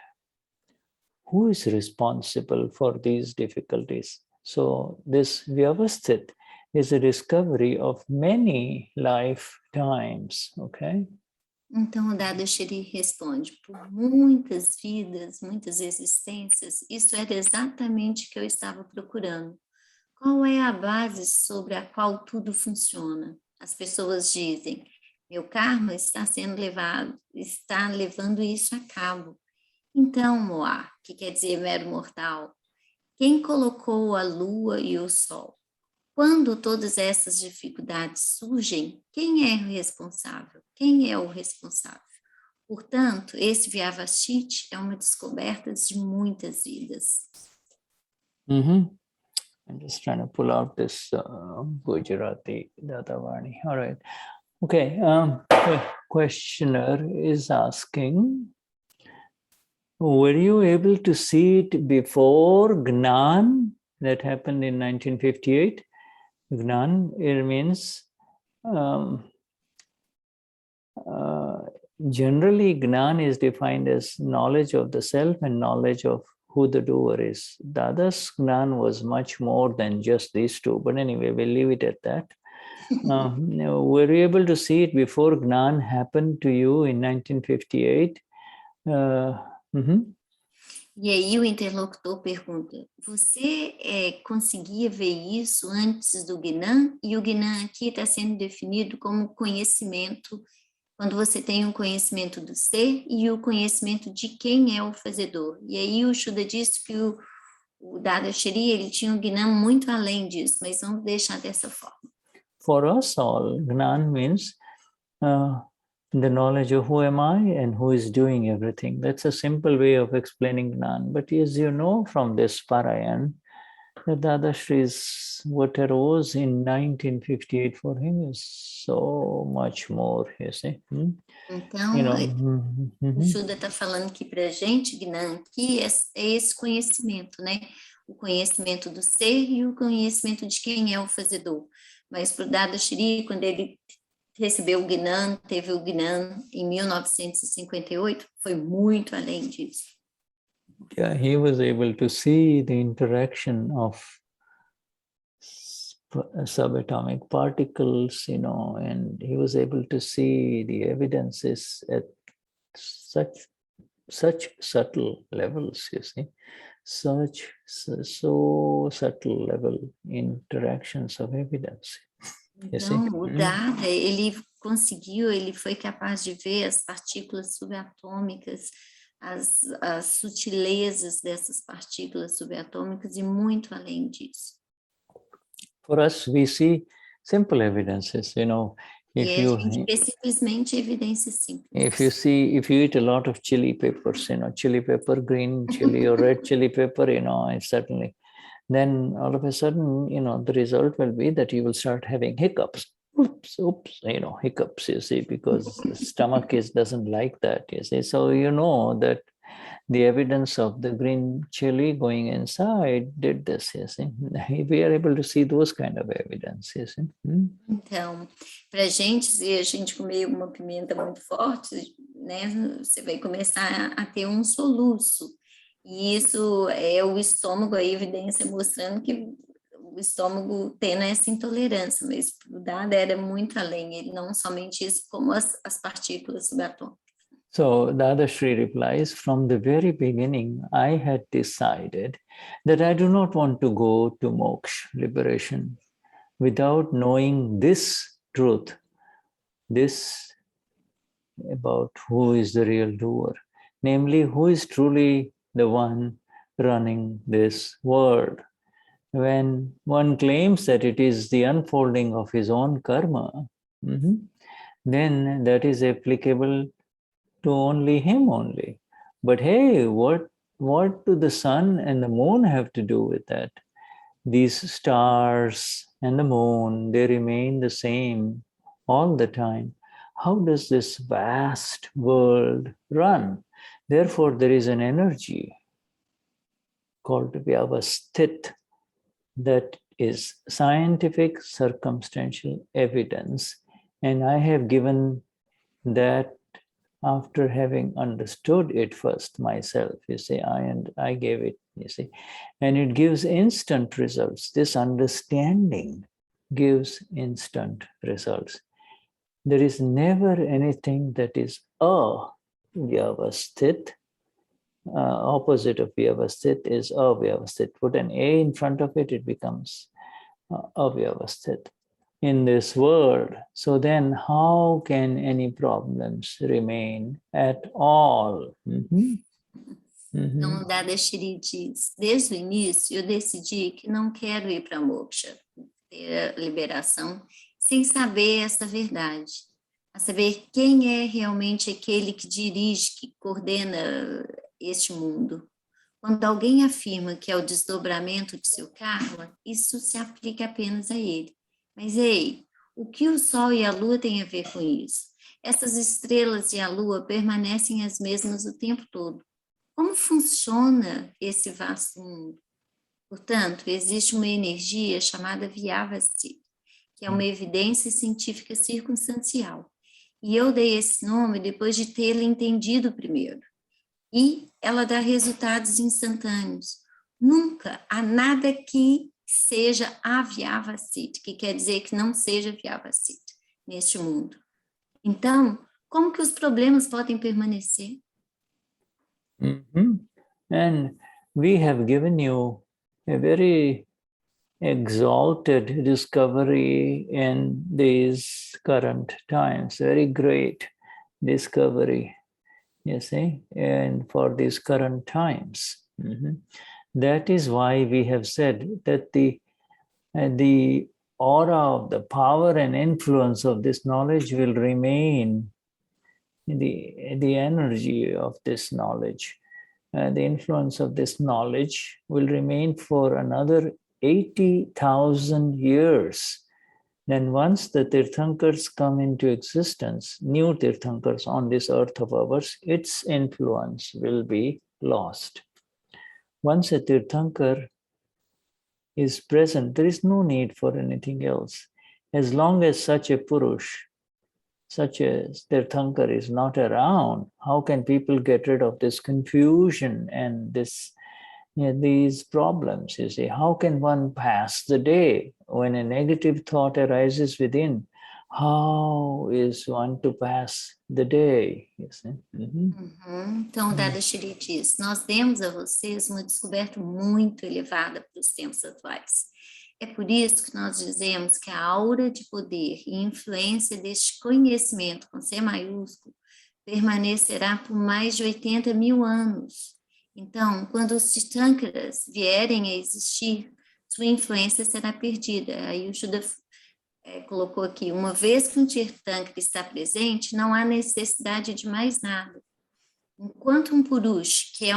Speaker 2: Who is responsible for these difficulties? So this Vyavasthit is a discovery of many lifetimes, okay?
Speaker 1: Então o Dadashri responde, por muitas vidas, muitas existências, isso era exatamente o que eu estava procurando. Qual é a base sobre a qual tudo funciona? As pessoas dizem, meu karma está levando isso a cabo. Então, Moá, que quer dizer mero mortal, Quem colocou a lua e o sol? Quando todas essas dificuldades surgem, quem é o responsável? Quem é o responsável? Portanto, esse Vyavasthit é uma descoberta de muitas vidas.
Speaker 2: I'm just trying to pull out this Gujarati Dadavani. All right. Okay. The questioner is asking, were you able to see it before Gnan that happened in 1958? Gnan, it means generally Gnan is defined as knowledge of the self and knowledge of who the doer is. Dada's Gnan was much more than just these two, but anyway, we'll leave it at that. Were you able to see it before Gnan happened to you in 1958?
Speaker 1: E aí o interlocutor pergunta, você conseguia ver isso antes do Gnan? E o Gnan aqui está sendo definido como conhecimento, quando você tem um conhecimento do ser e o conhecimento de quem é o fazedor. E aí o Shuddha disse que o Dadashri, ele tinha um Gnan muito além disso, mas vamos deixar dessa forma.
Speaker 2: For us all, Gnan means the knowledge of who am I and who is doing everything. That's a simple way of explaining Gnan. But as you know from this Parayan, the Dadashri's what arose in 1958 for him is so much more, you see.
Speaker 1: Então, o Shuddha está falando aqui para a gente, Gnan, que é esse conhecimento, né? O conhecimento do ser e o conhecimento de quem é o fazedor. Mas para o Dadashri, quando ele recebeu o Gnan, teve o Gnan em 1958, foi muito além disso.
Speaker 2: Yeah, he was able to see the interaction of subatomic particles, and he was able to see the evidences at such subtle levels, you see, so subtle level interactions of evidence.
Speaker 1: Então, o Dada, ele foi capaz de ver as partículas subatômicas, as sutilezas dessas partículas subatômicas e muito além disso.
Speaker 2: For us, we see simple evidences, If you
Speaker 1: vê simplesmente evidências simples.
Speaker 2: If you eat a lot of chili peppers, chili pepper, green chili or red chili pepper, certainly, then all of a sudden, the result will be that you will start having hiccups. Oops, hiccups, you see, because the stomach doesn't like that, you see. So that the evidence of the green chili going inside did this, you see. We are able to see those kind of evidence, you see.
Speaker 1: Então, para a gente, se a gente comer uma pimenta muito forte, né, você vai começar a ter um soluço. E isso é o estômago, a evidência mostrando que o estômago tendo essa intolerância, mas o Dada era muito além, ele não somente isso, como as partículas subatômicas.
Speaker 2: So Dadashri replies, from the very beginning, I had decided that I do not want to go to moksha, liberation, without knowing this truth, this about who is the real doer, namely who is truly the one running this world. When one claims that it is the unfolding of his own karma, then that is applicable to only him only. But hey, what do the sun and the moon have to do with that? These stars and the moon, they remain the same all the time. How does this vast world run? Therefore, there is an energy called Vyavasthit that is scientific circumstantial evidence. And I have given that after having understood it first myself, you see, I gave it, you see, and it gives instant results. This understanding gives instant results. There is never anything that is Vyavasthit. Opposite of Vyavasthit is Avyavasthit. Put an A in front of it, it becomes Avyavasthit in this world. So then how can any problems remain at all?
Speaker 1: Então, o Dadashri diz, desde o início, eu decidi que não quero ir para moksha, ter a liberação, sem saber essa verdade, a saber quem é realmente aquele que dirige, que coordena este mundo. Quando alguém afirma que é o desdobramento de seu karma, isso se aplica apenas a ele. Mas, ei, o que o Sol e a Lua têm a ver com isso? Essas estrelas e a Lua permanecem as mesmas o tempo todo. Como funciona esse vasto mundo? Portanto, existe uma energia chamada Vyavasthit, que é uma evidência científica circunstancial. E eu dei esse nome depois de tê-la entendido primeiro. E ela dá resultados instantâneos. Nunca há nada que seja Vyavasthit, que quer dizer que não seja Vyavasthit neste mundo. Então, como que os problemas podem permanecer?
Speaker 2: And we have given you a very exalted discovery in these current times, very great discovery, you see, and for these current times. That is why we have said that the aura of the power and influence of this knowledge will remain, the energy of this knowledge, the influence of this knowledge will remain for another 80,000 years. Then once the Tirthankars come into existence, new Tirthankars on this earth of ours, its influence will be lost. Once a Tirthankar is present, there is no need for anything else. As long as such a Purush, such as Tirthankar is not around, how can people get rid of this confusion and these problems? You see, how can one pass the day when a negative thought arises within? How is one to pass the day? You see?
Speaker 1: Então, o Dadashri diz, nós demos a vocês uma descoberta muito elevada para os tempos atuais. É por isso que nós dizemos que a aura de poder e influência deste conhecimento, com C maiúsculo, permanecerá por mais de 80 mil anos. Então, quando os Tirthankaras vierem a existir, sua influência será perdida. Aí o Shuddha colocou aqui, uma vez que um Tirthankara está presente, não há necessidade de mais nada. Enquanto um Purush, que é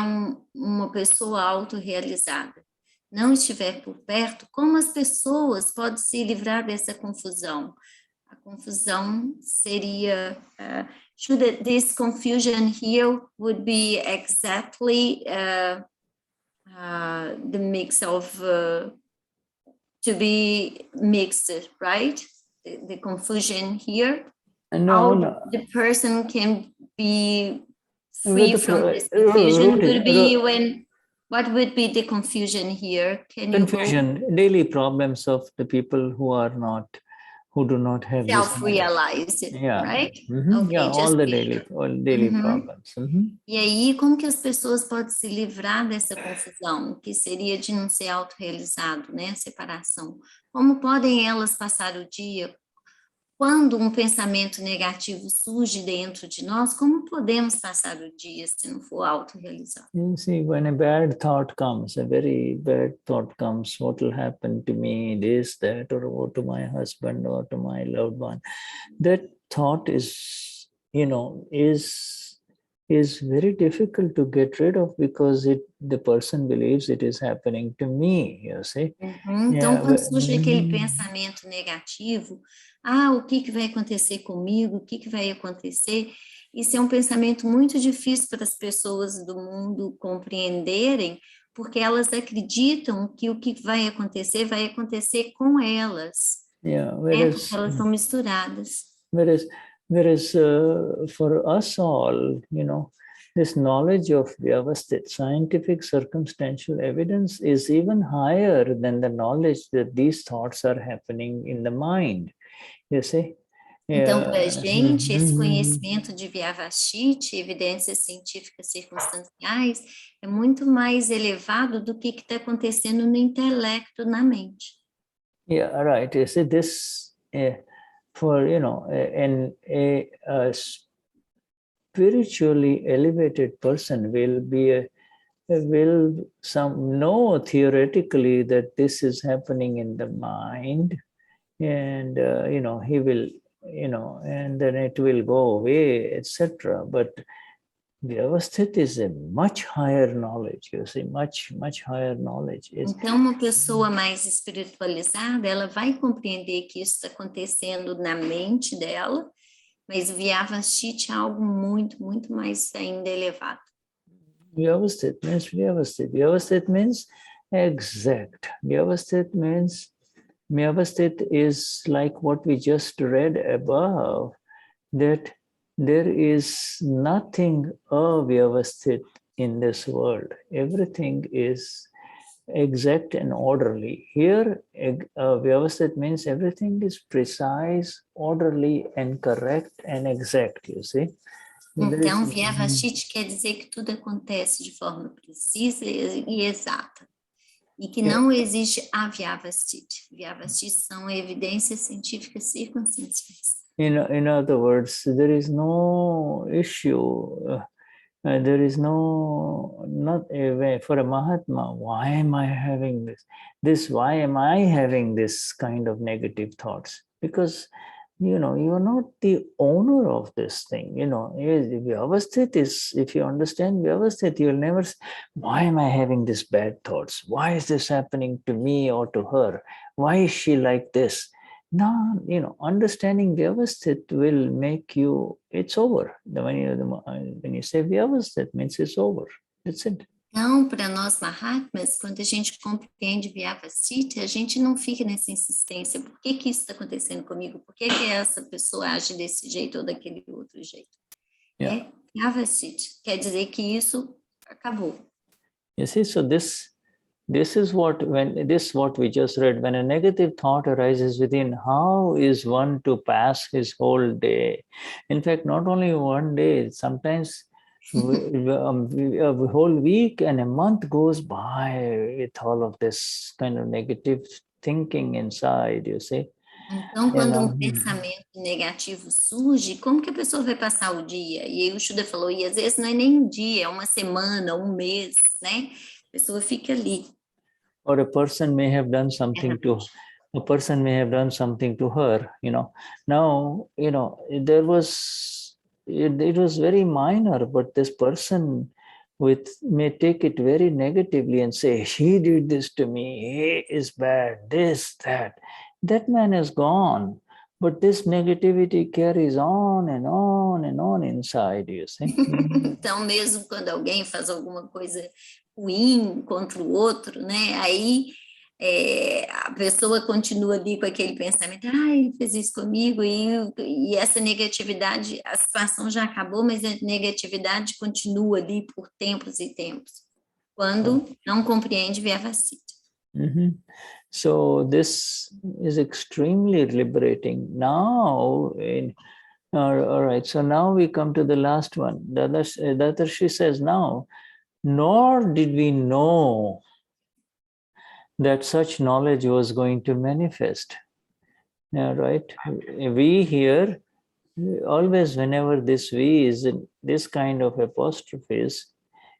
Speaker 1: uma pessoa autorrealizada, não estiver por perto, como as pessoas podem se livrar dessa confusão? A confusão seria... should this confusion here would be exactly the mix of... to be mixed, right? The confusion here?
Speaker 2: No.
Speaker 1: The person can be free from this confusion would be when... What would be the confusion here?
Speaker 2: Confusion, daily problems of the people who do not have
Speaker 1: self-realized, right?
Speaker 2: Okay, yeah, all daily problems.
Speaker 1: E aí, como que as pessoas podem se livrar dessa confusão, que seria de não ser autorrealizado, né? Separação. Como podem elas passar o dia? Quando um pensamento negativo surge dentro de nós, como podemos passar o dia se não for autorrealizado?
Speaker 2: You see, when a very bad thought comes, what will happen to me, this, that, or to my husband, or to my loved one? That thought is very difficult to get rid of because the person believes it is happening to me, you see.
Speaker 1: Então, quando surge aquele pensamento negativo, o que vai acontecer comigo, o que vai acontecer? Isso é um pensamento muito difícil para as pessoas do mundo compreenderem, porque elas acreditam que o que vai acontecer com elas. Porque elas estão misturadas.
Speaker 2: Whereas for us all, this knowledge of Vyavasthit, scientific circumstantial evidence, is even higher than the knowledge that these thoughts are happening in the mind. You see?
Speaker 1: Então, para a gente, esse conhecimento de Vyavasthit, evidências científicas circunstanciais, é muito mais elevado do que está acontecendo no intelecto, na mente.
Speaker 2: Yeah, right. You see, this for a spiritually elevated person will be will know theoretically that this is happening in the mind, and he will, and then it will go away, etc. But Vyavasthit is a much higher knowledge, you see, much higher knowledge.
Speaker 1: Então, uma pessoa mais espiritualizada, ela vai compreender que isso está acontecendo na mente dela, mas o Vyavasthit é algo muito mais ainda elevado.
Speaker 2: Vyavasthit means Vyavasthit. Vyavasthit means exact. Vyavasthit is like what we just read above, that there is nothing avyavasthit in this world. Everything is exact and orderly. Here, Vyavasthit means everything is precise, orderly, and correct and exact, you see.
Speaker 1: Então, Vyavasthit quer dizer que tudo acontece de forma precisa e exata. E que não existe avyavasthit. Vyavasthit são evidências científicas circunstanciais.
Speaker 2: In other words, there is no issue. There is not a way for a Mahatma. Why am I having this? Why am I having this kind of negative thoughts? Because you are not the owner of this thing. Vyavasthit is, if you understand Vyavasthit, you'll never say, why am I having these bad thoughts? Why is this happening to me or to her? Why is she like this? No, understanding Vyavasthit will make you, it's over. When you say Vyavasthit, means it's over. That's it.
Speaker 1: Então, para nós Mahatmas, quando a gente compreende Vyavasthit, a gente não fica nessa insistência. Por que isso está acontecendo comigo? Por que essa pessoa age desse jeito ou daquele outro jeito?
Speaker 2: Yeah.
Speaker 1: Vyavasthit quer dizer que isso acabou.
Speaker 2: You see, so this is what we just read. When a negative thought arises within, how is one to pass his whole day? In fact, not only one day, sometimes a whole week and a month goes by with all of this kind of negative thinking inside, you see.
Speaker 1: Então, quando pensamento negativo surge, como que a pessoa vai passar o dia? E aí o Shuddha falou, e às vezes não é nem um dia, é uma semana, um mês, né? A pessoa fica ali.
Speaker 2: Or a person may have done something to her, Now, there was, it was very minor, but this person may take it very negatively and say, he did this to me, he is bad, this, that. That man is gone, but this negativity carries on and on and on inside, you see.
Speaker 1: Então, mesmo quando alguém faz alguma coisa ruim contra o outro, né? Aí a pessoa continua ali com aquele pensamento, ele fez isso comigo, e essa negatividade, a situação já acabou, mas a negatividade continua ali por tempos e tempos, quando não compreende Vyavasthit.
Speaker 2: So this is extremely liberating. Now, all right, so now we come to the last one. Dadashri says now, nor did we know that such knowledge was going to manifest. Yeah, right? We here, always whenever this we is in this kind of apostrophes,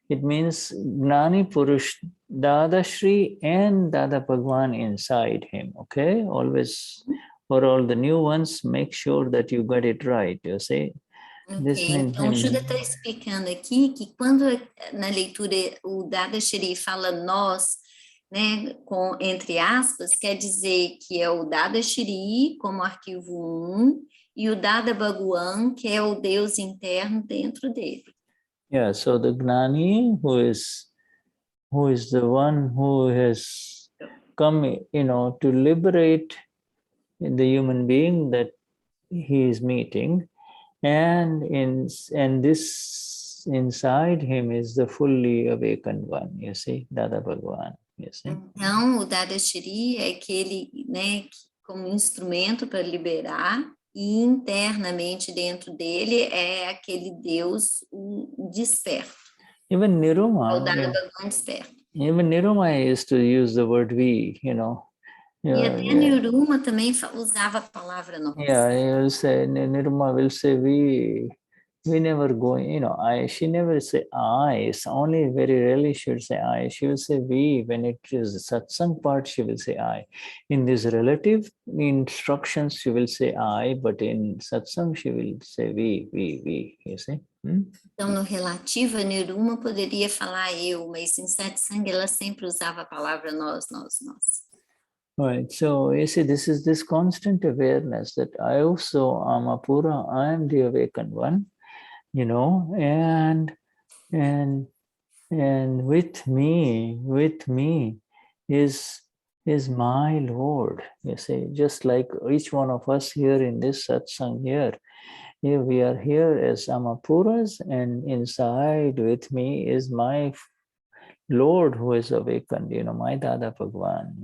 Speaker 2: it means Gnani Purush Dadashri and Dada Bhagwan inside him, okay? Always, for all the new ones, make sure that you got it right, you see?
Speaker 1: Ok, então o Shuddha está explicando aqui que quando na leitura o Dadashri fala nós, né, entre aspas, quer dizer que é o Dadashri como arquivo 1 e o Dada Bhagwan, que é o Deus interno dentro dele.
Speaker 2: Yeah, so the Gnani, who is the one who has come, to liberate the human being that he is meeting, and this inside him is the fully awakened one, you see, Dada Bhagwan, you see.
Speaker 1: Então, o Dadashri é aquele, né, como instrumento para liberar, e internamente dentro dele é aquele Deus desperto.
Speaker 2: Even Niruma,
Speaker 1: o Dada Bhagwan desperto.
Speaker 2: Even Niruma used to use the word we,
Speaker 1: E até Niruma também usava a palavra nós.
Speaker 2: Yeah, Niruma will say we we never go, she never say I. It's only very rarely she will say I. She will say we. When it is satsang part, she will say I. In these relative instructions, she will say I, but in satsang, she will say we, you see?
Speaker 1: Então, no relativo, a Niruma poderia falar eu, mas em satsang ela sempre usava a palavra nós.
Speaker 2: Right. So you see, this is this constant awareness that I also am a Pura, I am the awakened one, and with me is my Lord. You see, just like each one of us here in this satsang here we are here as Amapuras, and inside with me is my Lord who is awakened, my Dada Bhagwan,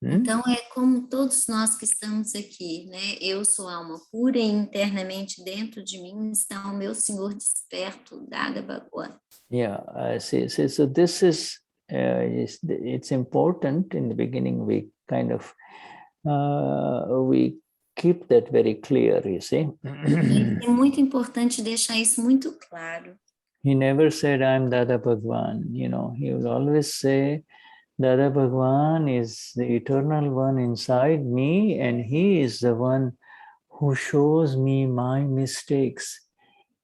Speaker 1: Então é como todos nós que estamos aqui, né? Eu sou alma pura e internamente dentro de mim está o meu Senhor desperto, Dada Bhagwan.
Speaker 2: Yeah, see. So this is it's important. In the beginning, we kind of we keep that very clear. You see.
Speaker 1: É muito importante deixar isso muito claro.
Speaker 2: He never said, I'm Dada Bhagwan. He would always say, Dada Bhagwan is the eternal one inside me, and he is the one who shows me my mistakes.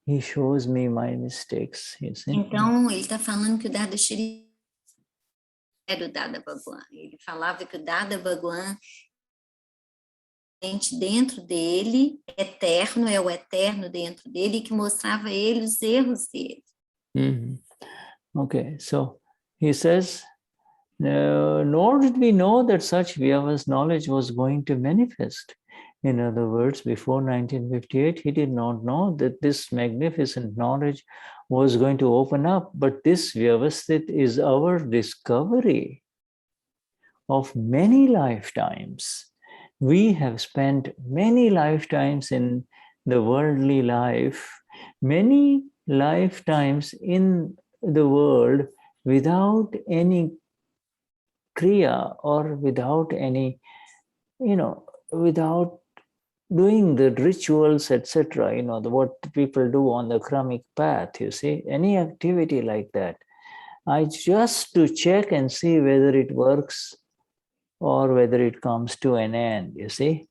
Speaker 2: He shows me my mistakes. You see?
Speaker 1: Então, ele está falando que o Dadashri era o Dada Bhagwan. Ele falava que o Dada Bhagwan dentro dele, eterno, é o eterno dentro dele, que mostrava a ele os erros dele.
Speaker 2: Okay, so he says, nor did we know that such Vyavas knowledge was going to manifest. In other words, before 1958, he did not know that this magnificent knowledge was going to open up. But this Vyavasthit is our discovery of many lifetimes. We have spent many lifetimes in the worldly life, many lifetimes in the world without any kriya or without any, without doing the rituals, etc., what people do on the Akramic path, you see, any activity like that. I just to check and see whether it works or whether it comes to an end, you see.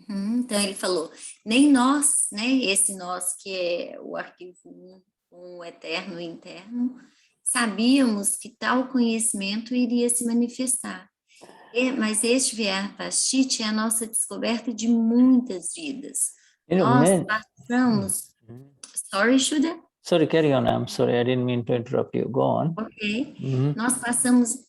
Speaker 1: Então ele falou, nem nós, né, esse nós que é o arquivo 1, o eterno e interno, sabíamos que tal conhecimento iria se manifestar. Mas este Vyavasthit é a nossa descoberta de muitas vidas. Nós passamos... Sorry, Shuddha?
Speaker 2: Sorry, carry on. I'm sorry, I didn't mean to interrupt you. Go on.
Speaker 1: Ok. Nós passamos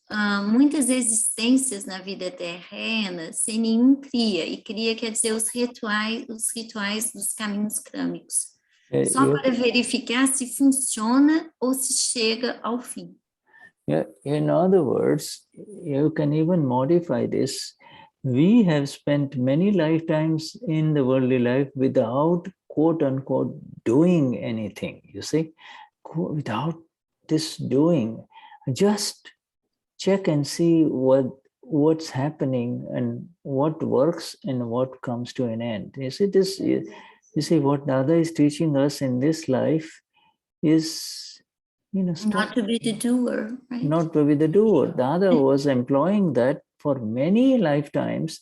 Speaker 1: muitas existências na vida terrena sem nenhum kriya. E kriya quer dizer os rituais dos caminhos crâmicos. Só para verificar se funciona ou se chega ao fim.
Speaker 2: Yeah, in other words, you can even modify this. We have spent many lifetimes in the worldly life without, quote unquote, doing anything, you see, without this doing. Just check and see what's happening and what works and what comes to an end. You see, you see what Dada is teaching us in this life is,
Speaker 1: not to be the doer, right?
Speaker 2: Not to be the doer. Dada was employing that for many lifetimes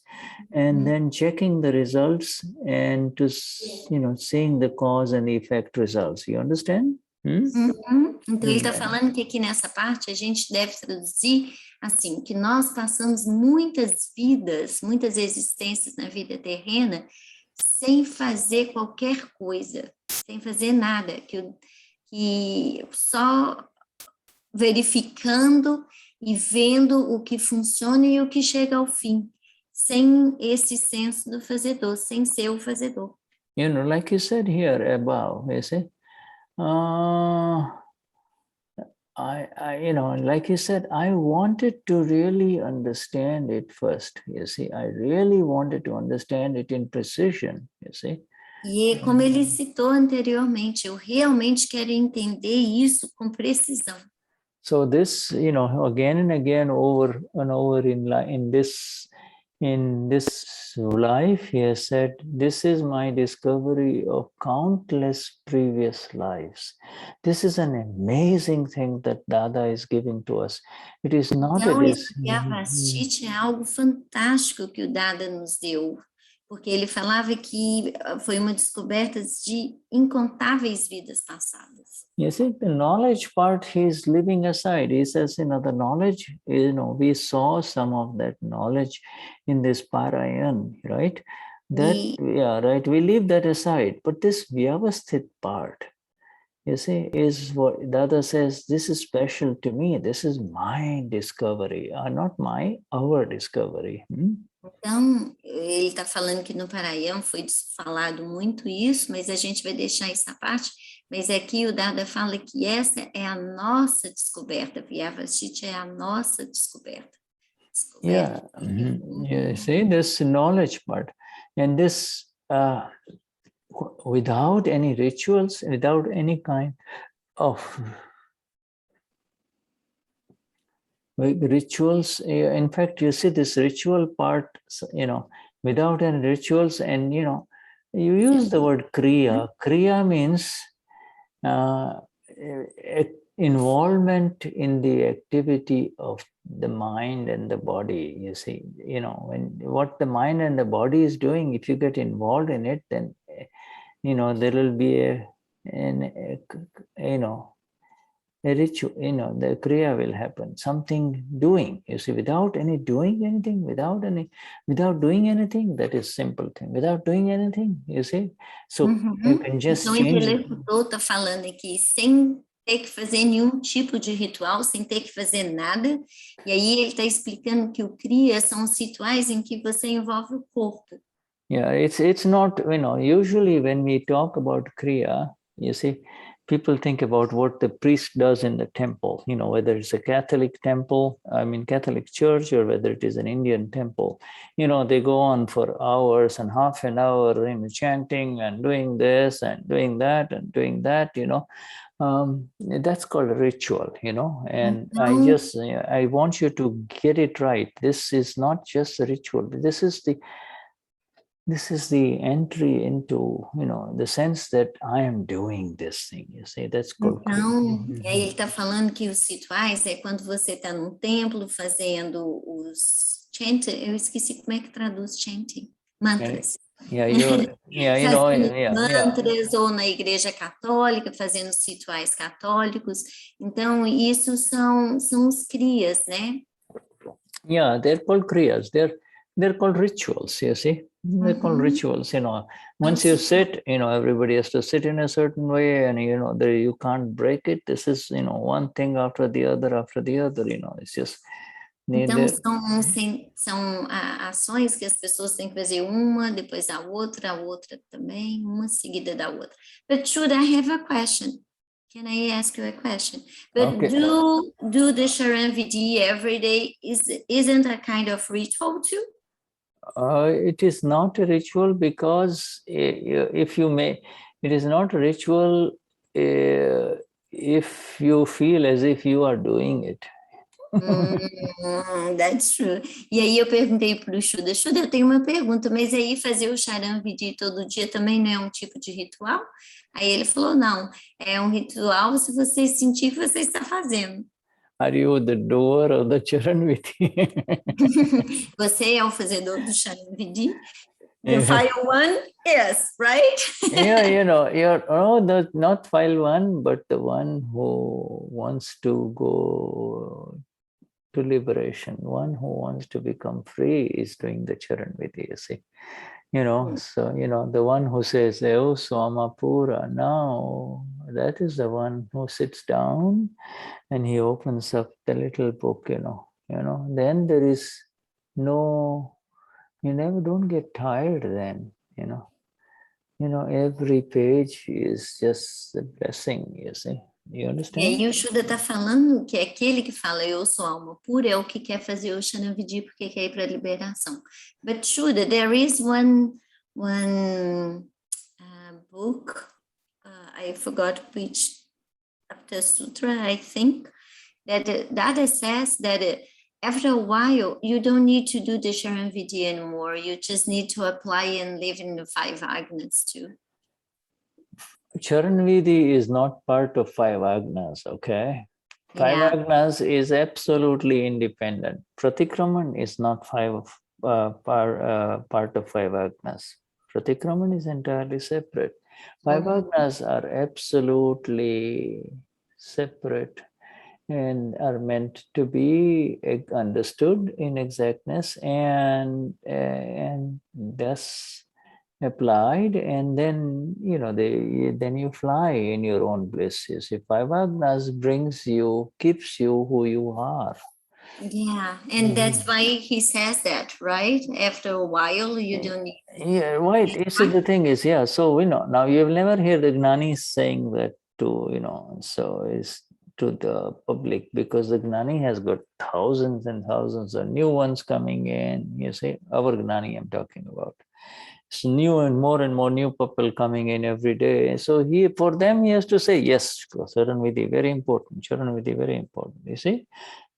Speaker 2: and then checking the results and to, seeing the cause and the effect results. You understand?
Speaker 1: Então ele está falando que aqui nessa parte a gente deve traduzir assim, que nós passamos muitas vidas, muitas existências na vida terrena sem fazer qualquer coisa, sem fazer nada, que só verificando e vendo o que funciona e o que chega ao fim, sem esse senso do fazedor, sem ser o fazedor.
Speaker 2: Like you said here above, you see, like you said, I wanted to really understand it first, you see. I really wanted to understand it in precision, you see.
Speaker 1: E como ele citou anteriormente, eu realmente quero entender isso com precisão.
Speaker 2: So this, again and again, over and over in this in this life, he has said, this is my discovery of countless previous lives. This is an amazing thing that Dada is giving to us. It is not
Speaker 1: então, esse Vyavasthit é algo fantástico que o Dada nos deu, porque ele falava que foi uma descoberta de incontáveis vidas passadas.
Speaker 2: You see, the knowledge part he is leaving aside. He says, the knowledge, we saw some of that knowledge in this Parayan, right? Right. We leave that aside. But this Vyavasthit part, you see, is what Dada says, this is special to me. This is my discovery, not our discovery.
Speaker 1: Então, ele está falando que no Parayam foi falado muito isso, mas a gente vai deixar essa parte. Mas aqui o Dada fala que essa é a nossa descoberta. Vyavasthit é a nossa descoberta.
Speaker 2: Yeah, see, this knowledge part. And this, without any rituals, without any kind of rituals, in fact, you see this ritual part, without any rituals, and you use the word kriya. Kriya means involvement in the activity of the mind and the body. You see, when what the mind and the body is doing, if you get involved in it, then there will be a ritual, the kriya will happen, something doing. You see, without any doing anything, without doing anything, that is simple thing. Without doing anything, you see. So you can just change.
Speaker 1: Então, o intelectual está falando aqui sem ter que fazer nenhum tipo de ritual, sem ter que fazer nada. E aí ele está explicando que o kriya são os rituais em que você envolve o corpo.
Speaker 2: Yeah, it's not, usually when we talk about kriya, you see, people think about what the priest does in the temple, whether it's a Catholic temple, Catholic church, or whether it is an Indian temple. They go on for hours and half an hour, chanting and doing this and doing that and doing that, that's called a ritual, and I want you to get it right. This is not just a ritual. This is the entry into, the sense that I am doing this thing. You see, that's called.
Speaker 1: Então, ele está falando que os rituais é quando você está num templo fazendo os chanting. Eu esqueci como é que traduz chanting. Mantras. Mantras, ou na igreja católica, fazendo os rituais católicos. Então, isso são os kriyas, né?
Speaker 2: Yeah, they're called kriyas. They're called rituals, you see. They're called rituals, Once you sit, everybody has to sit in a certain way, and, you can't break it. This is, one thing after the other, it's just...
Speaker 1: Então, são ações que as pessoas têm que fazer uma, depois a outra também, uma seguida da outra. But Shuddha, I have a question. Can I ask you a question? But okay. Do the Sharan Vidi every day isn't a kind of ritual too?
Speaker 2: It is not a ritual because if you may, it is not a ritual if you feel as if you are doing it.
Speaker 1: That's true. E aí eu perguntei para o Shuddha, eu tenho uma pergunta, mas aí fazer o Sharan Vidi todo dia também não é um tipo de ritual? Aí ele falou, não, é um ritual se você sentir que você está fazendo.
Speaker 2: Are you the doer of the Charan Vidi?
Speaker 1: Você é o fazedor do Sharan Vidi? The file one? Yes, right?
Speaker 2: You're not file one, but the one who wants to go to liberation, one who wants to become free is doing the Charan Vidi, you see. So, the one who says, "Oh, Swamapura," now that is the one who sits down and he opens up the little book, then there is no, don't get tired then, every page is just a blessing, you see. You understand?
Speaker 1: E aí o Shuddha está falando que aquele que fala eu sou alma pura é o que quer fazer o Sharan Vidi porque quer ir para a liberação. But Shuddha, there is one book, I forgot which Aptasutras, I think, that Dada says that after a while, you don't need to do the Sharanvidhi anymore. You just need to apply and live in the 5 agnas too.
Speaker 2: Charanvidhi is not part of 5 agnas, okay? 5 agnas is absolutely independent. Pratikraman is not part of 5 agnas. Pratikraman is entirely separate. 5 agnas are absolutely separate and are meant to be understood in exactness and thus applied, and then then you fly in your own bliss. You see, 5 agnas keeps you who you are.
Speaker 1: Yeah, and that's why he says that, right? After a while, you don't need.
Speaker 2: Yeah, right. You see, the thing is, so now you've never heard the Gnani saying that to so is to the public, because the Gnani has got thousands and thousands of new ones coming in. You see, our Gnani I'm talking about. It's new and more new people coming in every day. So for them, he has to say, yes, Charanvidhi, very important. Charanvidhi, very important. You see?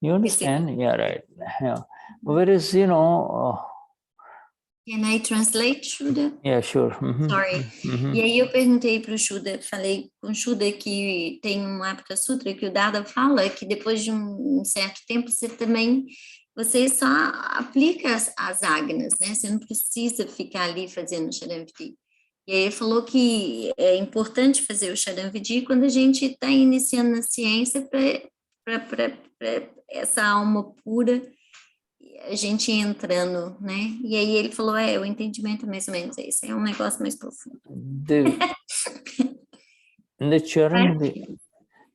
Speaker 2: You understand? Yeah, right. Yeah. Whereas,
Speaker 1: Can I translate, Shuddha?
Speaker 2: Yeah, sure.
Speaker 1: Sorry. E aí eu perguntei para o Shuddha, falei com o Shuddha que tem um Aptasutra que o Dada fala que depois de um certo tempo você só aplica as agnas, né? Você não precisa ficar ali fazendo o Sharanvidhi. E aí ele falou que é importante fazer o Sharanvidhi quando a gente está iniciando na ciência para essa alma pura, a gente entrando, né? E aí ele falou, o entendimento é mais ou menos esse, é um negócio mais profundo.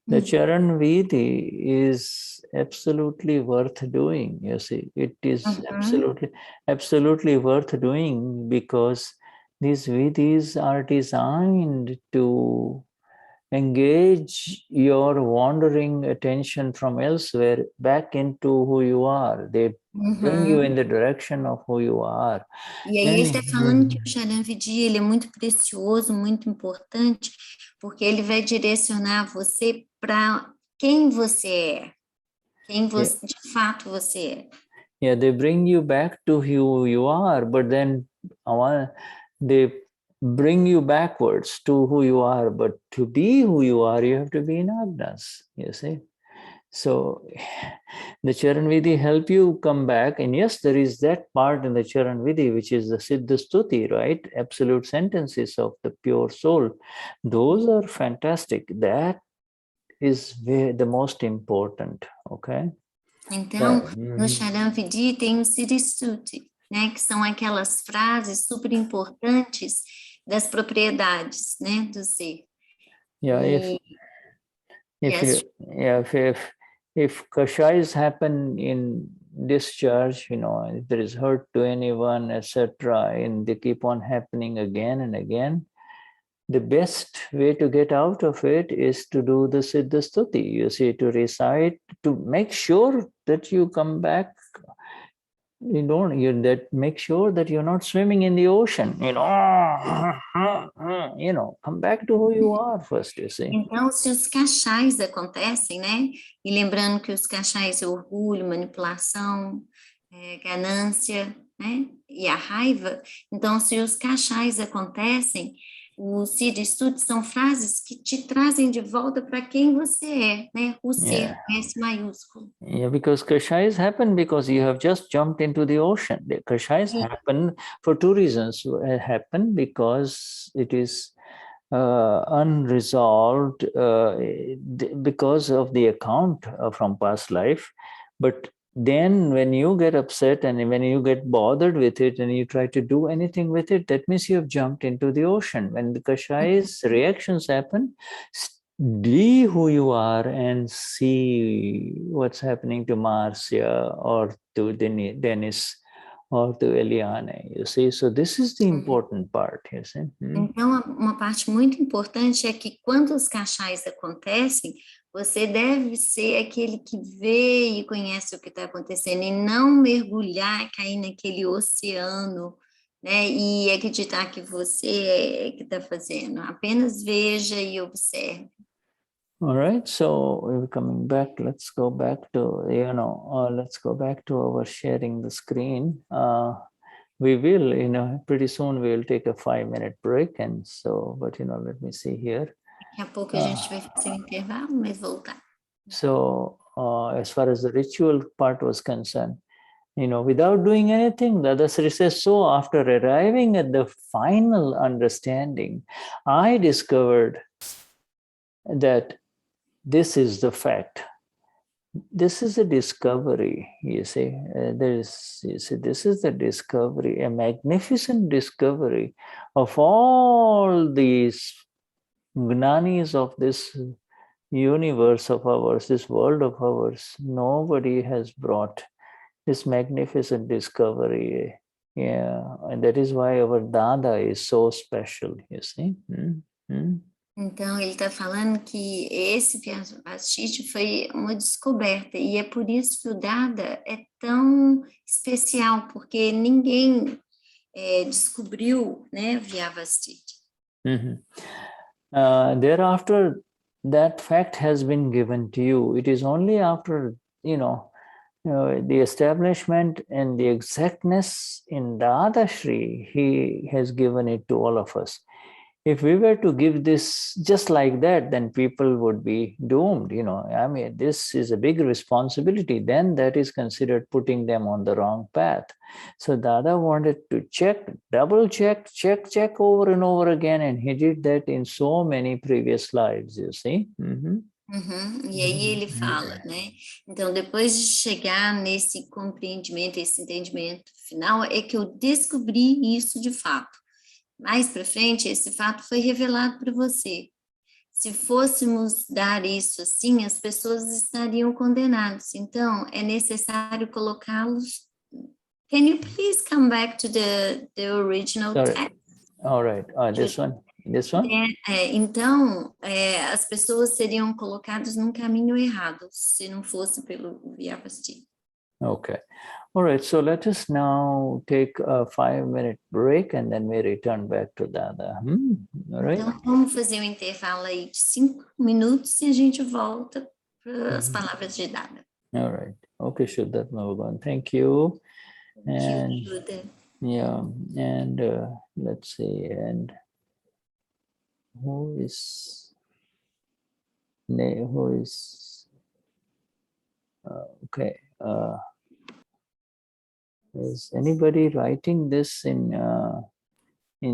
Speaker 2: The Charanvidhi is absolutely worth doing. You see, it is absolutely worth doing, because these vidhis are designed to engage your wandering attention from elsewhere back into who you are. They bring you in the direction of who you are.
Speaker 1: E aí ele está falando que o Charanvidhi, ele é muito precioso, muito importante, porque ele vai direcionar você para quem você é, de fato você é.
Speaker 2: Yeah, they bring you back to who you are, but then they bring you backwards to who you are. But to be who you are, you have to be in agnas, you see. So the Charanvidhi help you come back. And yes, there is that part in the Charanvidhi, which is the Siddha Stuti, right? Absolute sentences of the pure soul. Those are fantastic. That is the most important, okay?
Speaker 1: Então, no Charanvidhi tem o Siddha Stuti, né? Que são aquelas frases super importantes das propriedades, né? Do ser.
Speaker 2: Yeah, if kashais happen in discharge, if there is hurt to anyone, etc., and they keep on happening again and again, the best way to get out of it is to do the Siddha Stuti. You see, to recite, to make sure that you come back. Make sure that you're not swimming in the ocean. Come back to who you are first, you see.
Speaker 1: Então, se os cachais acontecem, né? E lembrando que os cachais é orgulho, manipulação, ganância, né? E a raiva. Então, se os cachais acontecem, o Siddha Stuti são frases que te trazem de volta para quem você é, né? O ser, S maiúsculo.
Speaker 2: Yeah, because kashais happen because you have just jumped into the ocean. The kashais happen for 2 reasons. Happen because it is unresolved because of the account from past life. But then when you get upset and when you get bothered with it and you try to do anything with it, that means you have jumped into the ocean. When the kashais reactions happen, be who you are and see what's happening to Marcia or to Dennis or to Eliane, you see. So this is the important part, you see.
Speaker 1: Então, uma parte muito importante é que quando os cachais acontecem, você deve ser aquele que vê e conhece o que está acontecendo e não mergulhar e cair naquele oceano, né? E acreditar que você é que está fazendo. Apenas veja e observe.
Speaker 2: All right, so we're coming back. Let's go back to, let's go back to our sharing the screen. We will, pretty soon we will take a 5-minute break. And so, but, let me see here.
Speaker 1: Daqui a pouco a gente vai fazer intervalo, mas voltar.
Speaker 2: So as far as the ritual part was concerned, without doing anything, Dadashri says, so after arriving at the final understanding, I discovered that this is the fact. This is a discovery, you see. This is the discovery, a magnificent discovery of all these Gnanis of this universe of ours, this world of ours. Nobody has brought this magnificent discovery. Yeah, and that is why our Dada is so special, you see.
Speaker 1: Então, ele está falando que esse Vyavasthit foi uma descoberta, e é por isso que o Dada é tão especial, porque ninguém descobriu, né, Vyavasthit.
Speaker 2: Thereafter, that fact has been given to you. It is only after, the establishment and the exactness in Dadashri, he has given it to all of us. If we were to give this just like that, then people would be doomed. I mean, this is a big responsibility. Then that is considered putting them on the wrong path. So Dada wanted to check, double check, check over and over again. And he did that in so many previous lives, you see.
Speaker 1: E aí ele fala, né? Então, depois de chegar nesse compreendimento, esse entendimento final, é que eu descobri isso de fato. Mais para frente, esse fato foi revelado para você. Se fôssemos dar isso assim, as pessoas estariam condenadas. Então, é necessário colocá-los. Can you please come back to the original text?
Speaker 2: All right. This one.
Speaker 1: Então, as pessoas seriam colocadas num caminho errado, se não fosse pelo Vyavasthit.
Speaker 2: Okay. All right. So let us now take a 5-minute break and then we return back to Dada. All right.
Speaker 1: Então, vamos fazer um intervalo aí de 5 minutos e a gente volta para as palavras de Dada.
Speaker 2: All right. Okay, Shuddhatma, thank you.
Speaker 1: Thank you, Shuddha.
Speaker 2: Yeah, and let's see, and who is okay. Is anybody writing this in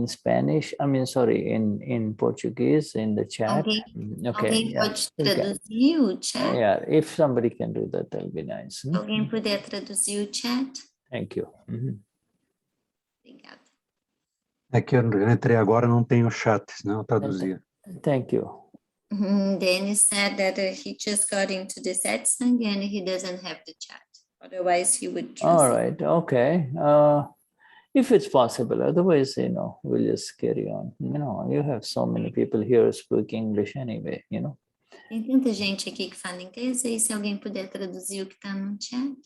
Speaker 2: Spanish? I mean, sorry, in Portuguese in the chat.
Speaker 1: Alguém pode traduzir o chat?
Speaker 2: Yeah, if somebody can do that, that'll be nice.
Speaker 1: Alguém puder traduzir o chat?
Speaker 2: Thank you.
Speaker 1: Obrigada.
Speaker 5: É que eu entrei agora, não tenho chat, senão eu traduzia.
Speaker 2: Thank you.
Speaker 1: Dennis said that he just got into the satsang and he doesn't have the chat. Otherwise, he would translate.
Speaker 2: All right. Okay. If it's possible, otherwise, we'll just carry on. You have so many people here speak English anyway,
Speaker 1: Tem tanta gente aqui que fala inglês, e se alguém puder traduzir o que está no chat.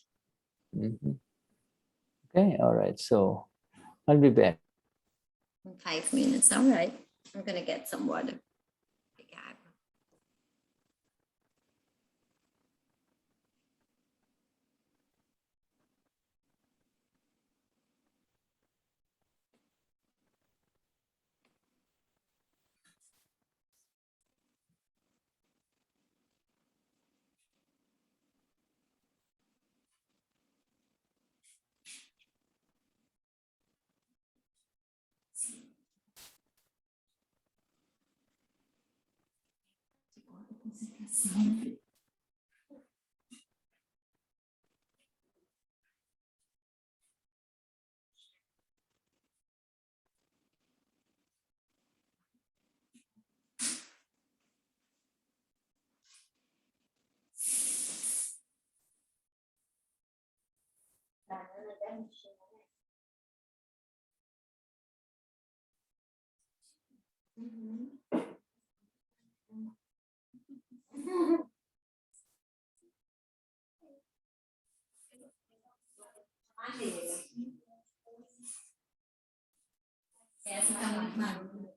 Speaker 2: Okay. All right. So I'll be back.
Speaker 1: In 5 minutes. All right. I'm going to get some water. Obrigada. Essa tá muito madura.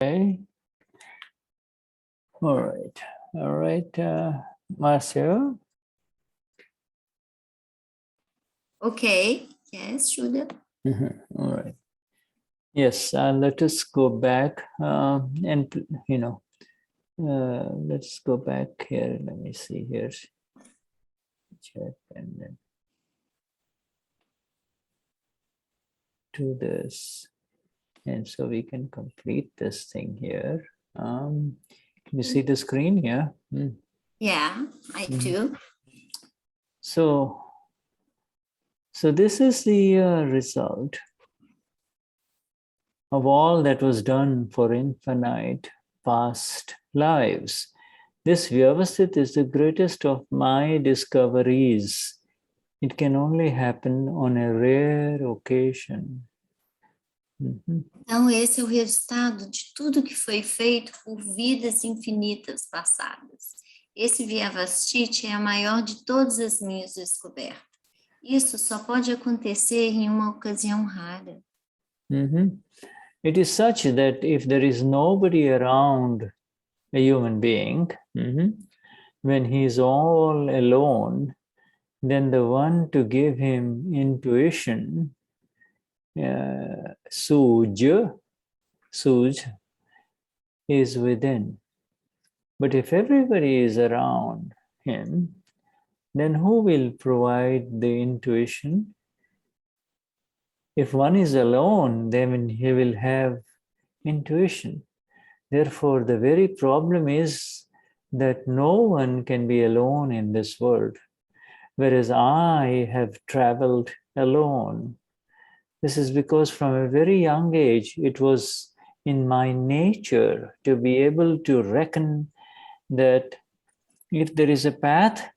Speaker 2: Okay. All right. All right. Marcia?
Speaker 1: Okay. Yes, Shuddha.
Speaker 2: All right. Yes, let us go back and, let's go back here. Let me see here. Check and then. to this. And so we can complete this thing here. Can you see the screen here?
Speaker 1: Yeah, I do.
Speaker 2: So this is the result of all that was done for infinite past lives. This Vyavasthit is the greatest of my discoveries. It can only happen on a rare occasion.
Speaker 1: Então, esse é o resultado de tudo que foi feito por vidas infinitas passadas. Esse Vyavasthit é a maior de todas as minhas descobertas. Isso só pode acontecer em uma ocasião rara.
Speaker 2: It is such that if there is nobody around a human being, when he is all alone, then the one to give him intuition, Suj, is within. But if everybody is around him, then who will provide the intuition? If one is alone, then he will have intuition. Therefore, the very problem is that no one can be alone in this world, whereas I have traveled alone. This is because from a very young age, it was in my nature to be able to reckon that if there is a path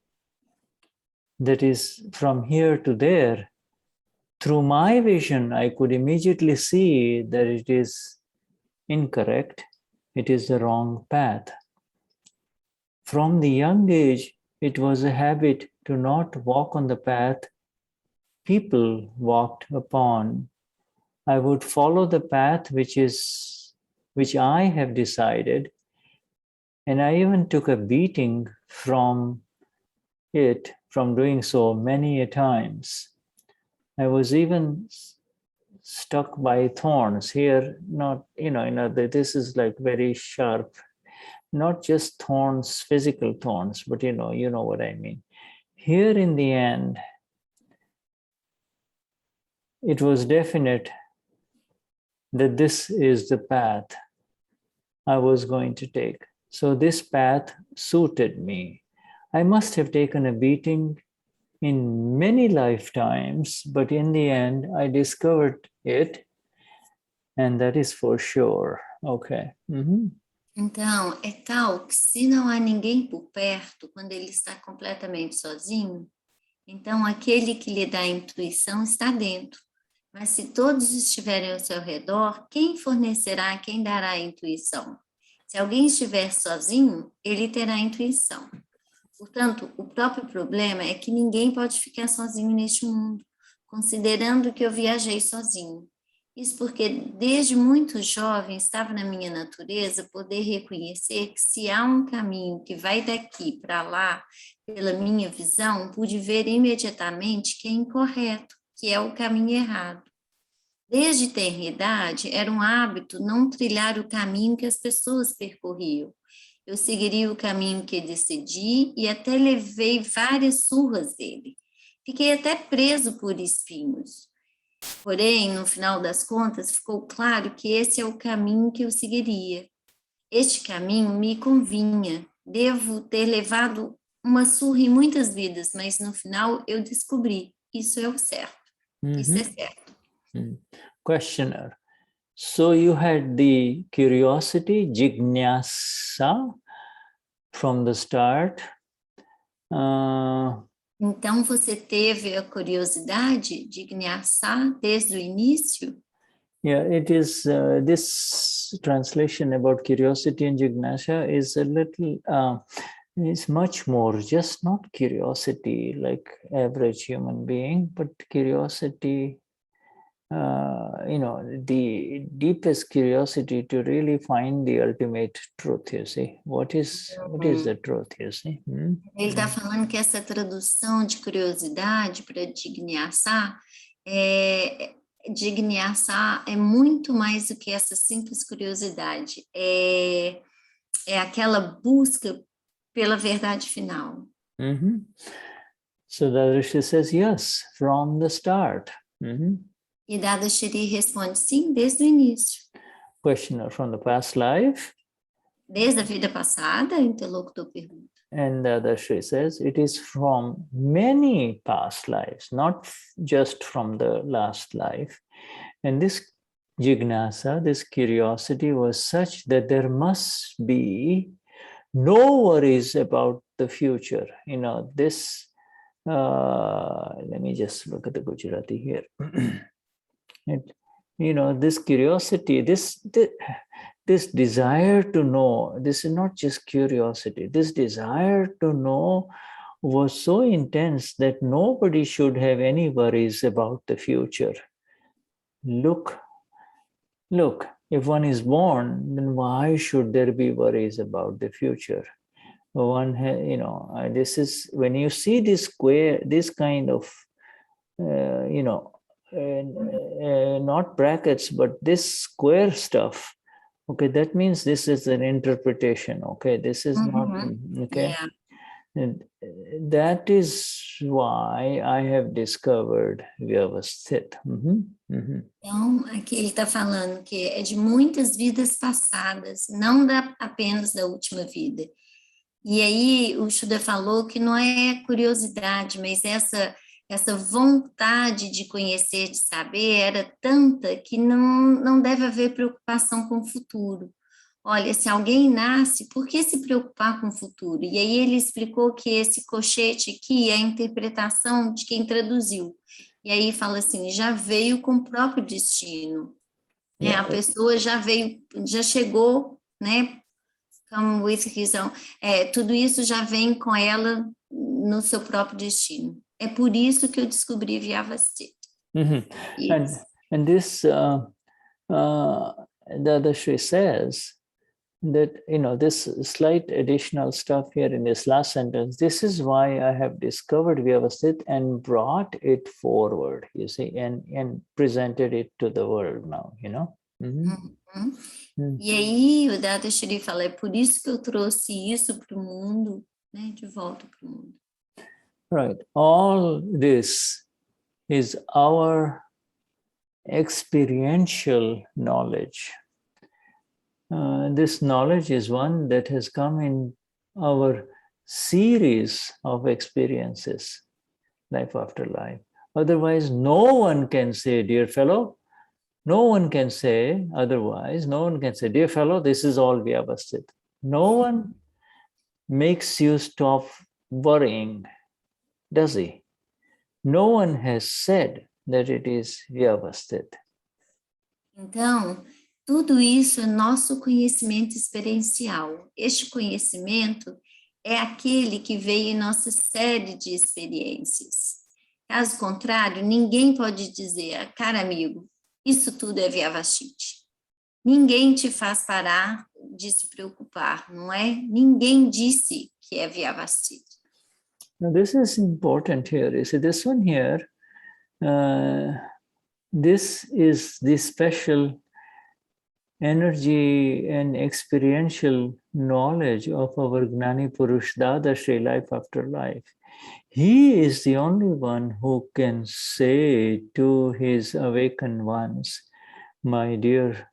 Speaker 2: that is from here to there, through my vision, I could immediately see that it is incorrect, it is the wrong path. From the young age, it was a habit to not walk on the path people walked upon. I would follow the path which I have decided, and I even took a beating from it, from doing so many a times. I was even stuck by thorns here, not, this is like very sharp, not just thorns, physical thorns, but you know what I mean. Here in the end, it was definite that this is the path I was going to take. So this path suited me. I must have taken a beating in many lifetimes, but in the end, I discovered it, and that is for sure. Okay.
Speaker 1: Então, é tal que se não há ninguém por perto, quando ele está completamente sozinho, então aquele que lhe dá a intuição está dentro. Mas se todos estiverem ao seu redor, quem fornecerá, quem dará a intuição? Se alguém estiver sozinho, ele terá a intuição. Portanto, o próprio problema é que ninguém pode ficar sozinho neste mundo, considerando que eu viajei sozinho. Isso porque, desde muito jovem, estava na minha natureza poder reconhecer que se há um caminho que vai daqui para lá, pela minha visão, pude ver imediatamente que é incorreto, que é o caminho errado. Desde tenra idade, era um hábito não trilhar o caminho que as pessoas percorriam. Eu seguiria o caminho que decidi e até levei várias surras dele. Fiquei até preso por espinhos. Porém, no final das contas, ficou claro que esse é o caminho que eu seguiria. Este caminho me convinha. Devo ter levado uma surra em muitas vidas, mas no final eu descobri. Isso é o certo. Isso é certo.
Speaker 2: Questioner. So you had the curiosity, jignasa, from the start.
Speaker 1: Então você teve a curiosidade, jignasa, desde o início?
Speaker 2: Yeah, it is this translation about curiosity and jignasa is a little, is much more, just not curiosity like average human being, but curiosity, the deepest curiosity to really find the ultimate truth, you see. What is the truth, you see?
Speaker 1: Ele está falando que essa tradução de curiosidade para jignasa é muito mais do que essa simples curiosidade. É aquela busca pela verdade final.
Speaker 2: So Dadashri says, yes, from the start.
Speaker 1: E Dadashri responde, sim, desde o início.
Speaker 2: Questioner, from the past life?
Speaker 1: Desde a vida passada, o interlocutor pergunta.
Speaker 2: And Dadashri says, it is from many past lives, not just from the last life. And this jignasa, this curiosity was such that there must be no worries about the future. You know, this, let me just look at the Gujarati here. You know, this curiosity, this desire to know, this is not just curiosity, this desire to know was so intense that nobody should have any worries about the future. Look, if one is born, then why should there be worries about the future? One, you know, this is, when you see this square, this kind of, you know, not brackets, but this square stuff, okay, that means this is an interpretation, okay, this is not, okay.
Speaker 1: Yeah.
Speaker 2: And that is why I have discovered Vyavasthit.
Speaker 1: Então, aqui ele está falando que é de muitas vidas passadas, não apenas da última vida. E aí o Shuddha falou que não é curiosidade, mas essa vontade de conhecer, de saber, era tanta que não deve haver preocupação com o futuro. Olha, se alguém nasce, por que se preocupar com o futuro? E aí ele explicou que esse colchete aqui é a interpretação de quem traduziu. E aí fala assim, já veio com o próprio destino. A pessoa já veio, já chegou, né? Come with his own. Tudo isso já vem com ela no seu próprio destino. É por isso que eu descobri Vyavasthit.
Speaker 2: And this, Dadashri says that, you know, this slight additional stuff here in this last sentence, this is why I have discovered Vyavasthit and brought it forward, you see, and presented it to the world now, you know.
Speaker 1: E aí o Dadashri fala, é por isso que eu trouxe isso para o mundo, né, de volta para o mundo.
Speaker 2: Right. All this is our experiential knowledge. This knowledge is one that has come in our series of experiences, life after life. Otherwise, no one can say, dear fellow, no one can say otherwise, no one can say, dear fellow, this is all Vyavasthit. No one makes you stop worrying, does he? No one has said that it is Vyavasthit.
Speaker 1: Então, tudo isso é nosso conhecimento experiencial. Este conhecimento é aquele que veio em nossa série de experiências. Caso contrário, ninguém pode dizer, cara amigo, isso tudo é Vyavasthit. Ninguém te faz parar de se preocupar, não é? Ninguém disse que é Vyavasthit.
Speaker 2: Now this is important here. You see, this one here, this is the special energy and experiential knowledge of our Gnani Purush Dadashri, life after life. He is the only one who can say to his awakened ones, my dear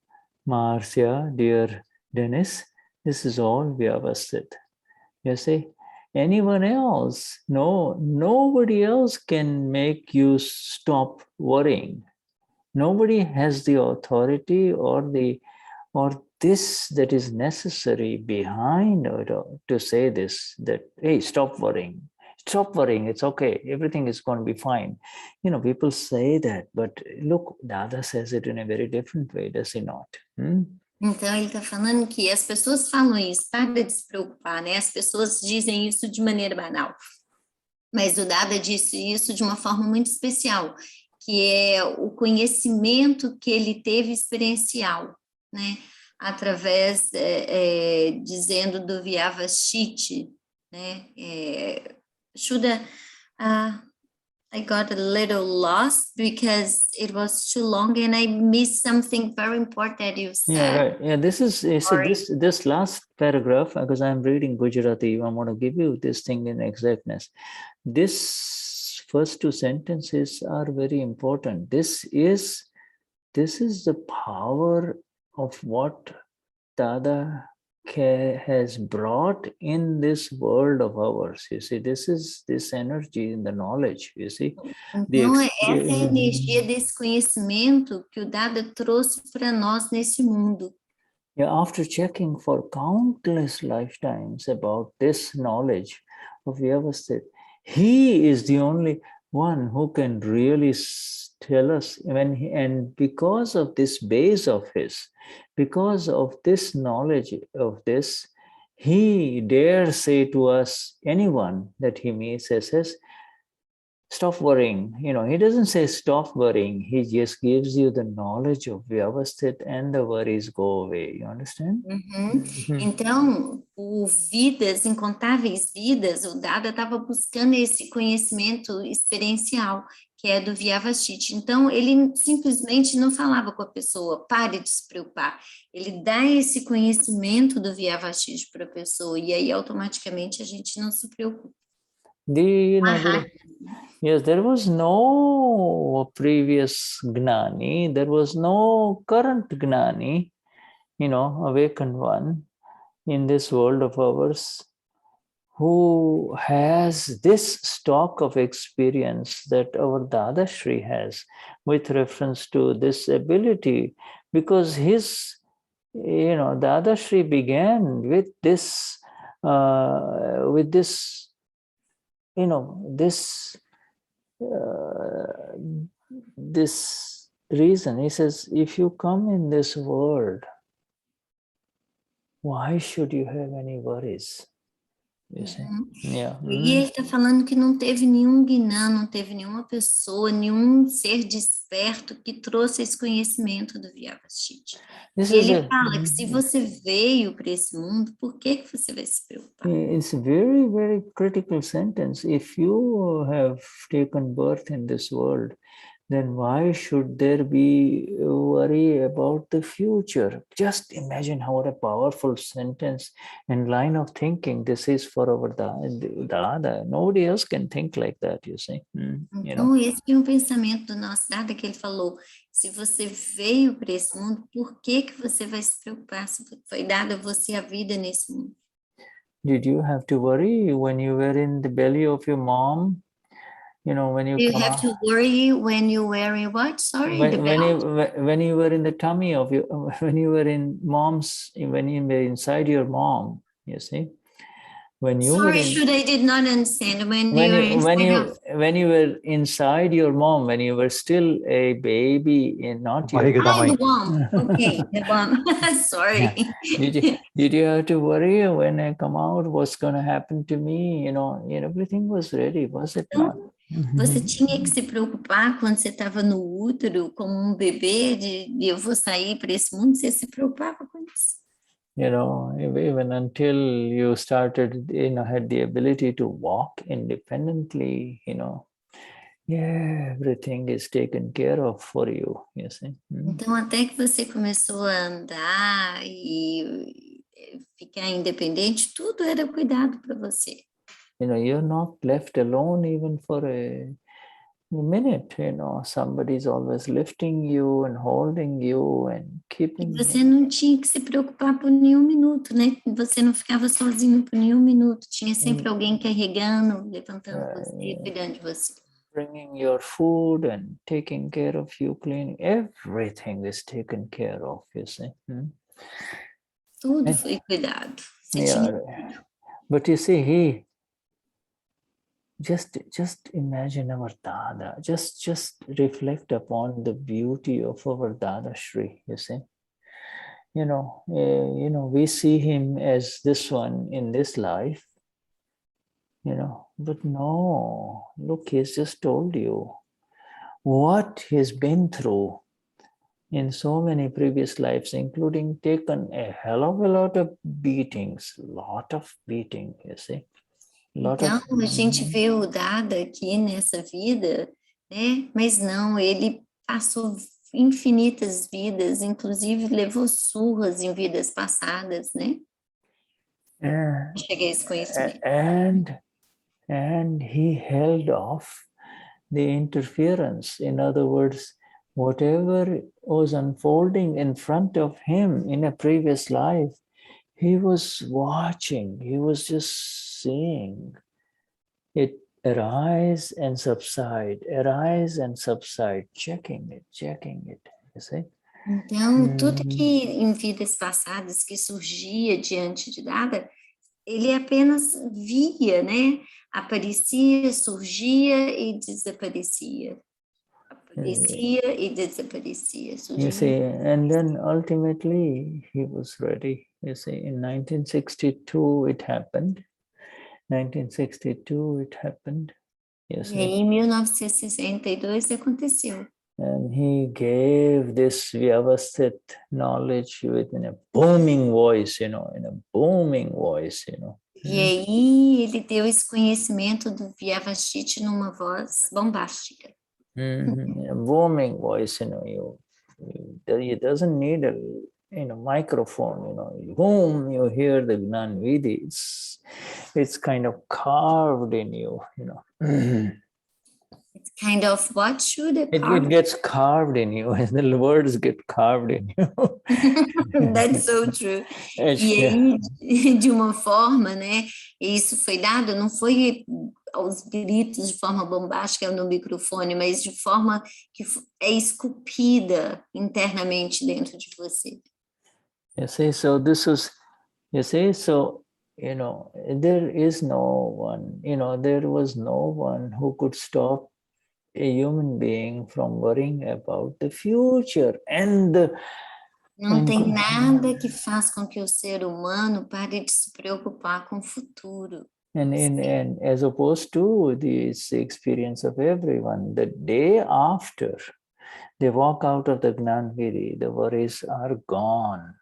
Speaker 2: Marcia, dear Dennis, this is all Vyavasthit. You see? Anyone else, nobody else can make you stop worrying. Nobody has the authority or this that is necessary behind it to say this, that, hey, stop worrying, it's okay, everything is going to be fine. You know, people say that, but look, Dada says it in a very different way, does he not?
Speaker 1: Então, ele está falando que as pessoas falam isso, para de se preocupar, né? As pessoas dizem isso de maneira banal. Mas o Dada disse isso de uma forma muito especial, que é o conhecimento que ele teve experiencial, né? Através, dizendo do Vyavasthit, né? Shuddha, I got a little lost because it was too long and I missed something very important that you said.
Speaker 2: Yeah, right. Yeah, this is this last paragraph, because I'm reading Gujarati, I want to give you this thing in exactness. This first two sentences are very important. This is the power of what Dada has brought in this world of ours. You see, this is this energy in the knowledge, you see.
Speaker 1: Então, essa é a energia desse conhecimento que o Dada trouxe para nós nesse mundo.
Speaker 2: Yeah, after checking for countless lifetimes about this knowledge of Vyavasthit, he is the only one who can really tell us, and because of this base of his, because of this knowledge of this, he dares say to us, anyone that he meets, says, stop worrying. He doesn't say stop worrying. He just gives you the knowledge of Vyavasthit and the worries go away. You understand?
Speaker 1: Então, o vidas, incontáveis vidas, o Dada estava buscando esse conhecimento experiencial, que é do Vyavasthit. Então, ele simplesmente não falava com a pessoa, pare de se preocupar. Ele dá esse conhecimento do Vyavasthit para a pessoa, e aí automaticamente a gente não se preocupa.
Speaker 2: Yes, there was no previous Gnani, there was no current Gnani, awakened one in this world of ours who has this stock of experience that our Dadashri has with reference to this ability, because his, Dadashri began with this, this reason. He says, if you come in this world, why should you have any worries? You see? Yeah.
Speaker 1: E ele está falando que não teve nenhum Gnan, não teve nenhuma pessoa, nenhum ser desperto que trouxe esse conhecimento do Vyavasthit. E ele fala que se você veio para esse mundo, por que você vai se preocupar?
Speaker 2: It's a very, very critical sentence. If you have taken birth in this world, then why should there be worry about the future? Just imagine what a powerful sentence and line of thinking this is for our Dada. Nobody else can think like that, you see.
Speaker 1: Então, esse é um pensamento do nosso Dada que ele falou. Se você veio para esse mundo, por que você vai se preocupar? Se foi dada a você a vida nesse mundo.
Speaker 2: Did you have to worry when you were in the belly of your mom? When you
Speaker 1: have to worry when you were in what? Sorry,
Speaker 2: when you were in the tummy of your, when you were in mom's, when you were inside your mom, you see. When you
Speaker 1: Sorry, I did not understand.
Speaker 2: When you were inside your mom, when you were still a baby, and not your
Speaker 1: the womb. Okay, the womb. Sorry.
Speaker 2: Did you have to worry when I come out? What's going to happen to me? Everything was ready, was it not?
Speaker 1: Você tinha que se preocupar quando você estava no útero, como bebê, de eu vou sair para esse mundo, você se preocupava com isso.
Speaker 2: Even until you started, had the ability to walk independently, everything is taken care of for you, you see.
Speaker 1: Então, até que você começou a andar e ficar independente, tudo era cuidado para você.
Speaker 2: You're not left alone even for a minute, somebody's always lifting you and holding you and keeping you.
Speaker 1: Você não tinha que se preocupar por nenhum minuto, né? Você não ficava sozinho por nenhum minuto. Tinha sempre alguém carregando, levantando você, cuidando de você.
Speaker 2: Bringing your food and taking care of you, cleaning, everything is taken care of, you see.
Speaker 1: Tudo foi cuidado.
Speaker 2: But you see, just imagine our Dada, just reflect upon the beauty of our Dadashri, you see. We see him as this one in this life, but no, look, he's just told you what he's been through in so many previous lives, including taken a hell of a lot of beatings, you see.
Speaker 1: Então, a gente vê o Dada aqui nessa vida, né? Mas não, ele passou infinitas vidas, inclusive levou surras em vidas passadas, né? Cheguei a esse conhecimento.
Speaker 2: And he held off the interference. In other words, whatever was unfolding in front of him in a previous life, he was watching, he was just seeing it arise and subside, checking it, you see?
Speaker 1: Então, tudo que em vidas passadas que surgia diante de Dada, ele apenas via, né? Aparecia, surgia e desaparecia. Aparecia e desaparecia. Surgia.
Speaker 2: You see, and then ultimately he was ready. You see, in 1962 it happened. 1962 it happened. Yes.
Speaker 1: E aí, em 1962 aconteceu.
Speaker 2: And he gave this Vyavasthit knowledge in a booming voice, in a booming voice,
Speaker 1: E aí ele deu esse conhecimento do Vyavasthit numa voz bombástica.
Speaker 2: A booming voice, it doesn't need a microphone, boom, you hear the Gnani. It's kind of carved in you,
Speaker 1: It's kind of what should
Speaker 2: it gets carved in you, and the words get carved in you.
Speaker 1: That's so true. E aí, de uma forma, né, isso foi dado, não foi aos gritos de forma bombástica no microfone, mas de forma que é esculpida internamente dentro de você.
Speaker 2: You see, so this is, there is no one, there was no one who could stop a human being from worrying about the future and
Speaker 1: não tem nada que faz com que o ser humano pare de se preocupar com o futuro.
Speaker 2: And as opposed to this experience of everyone, the day after they walk out of the Gnanviri, the worries are gone.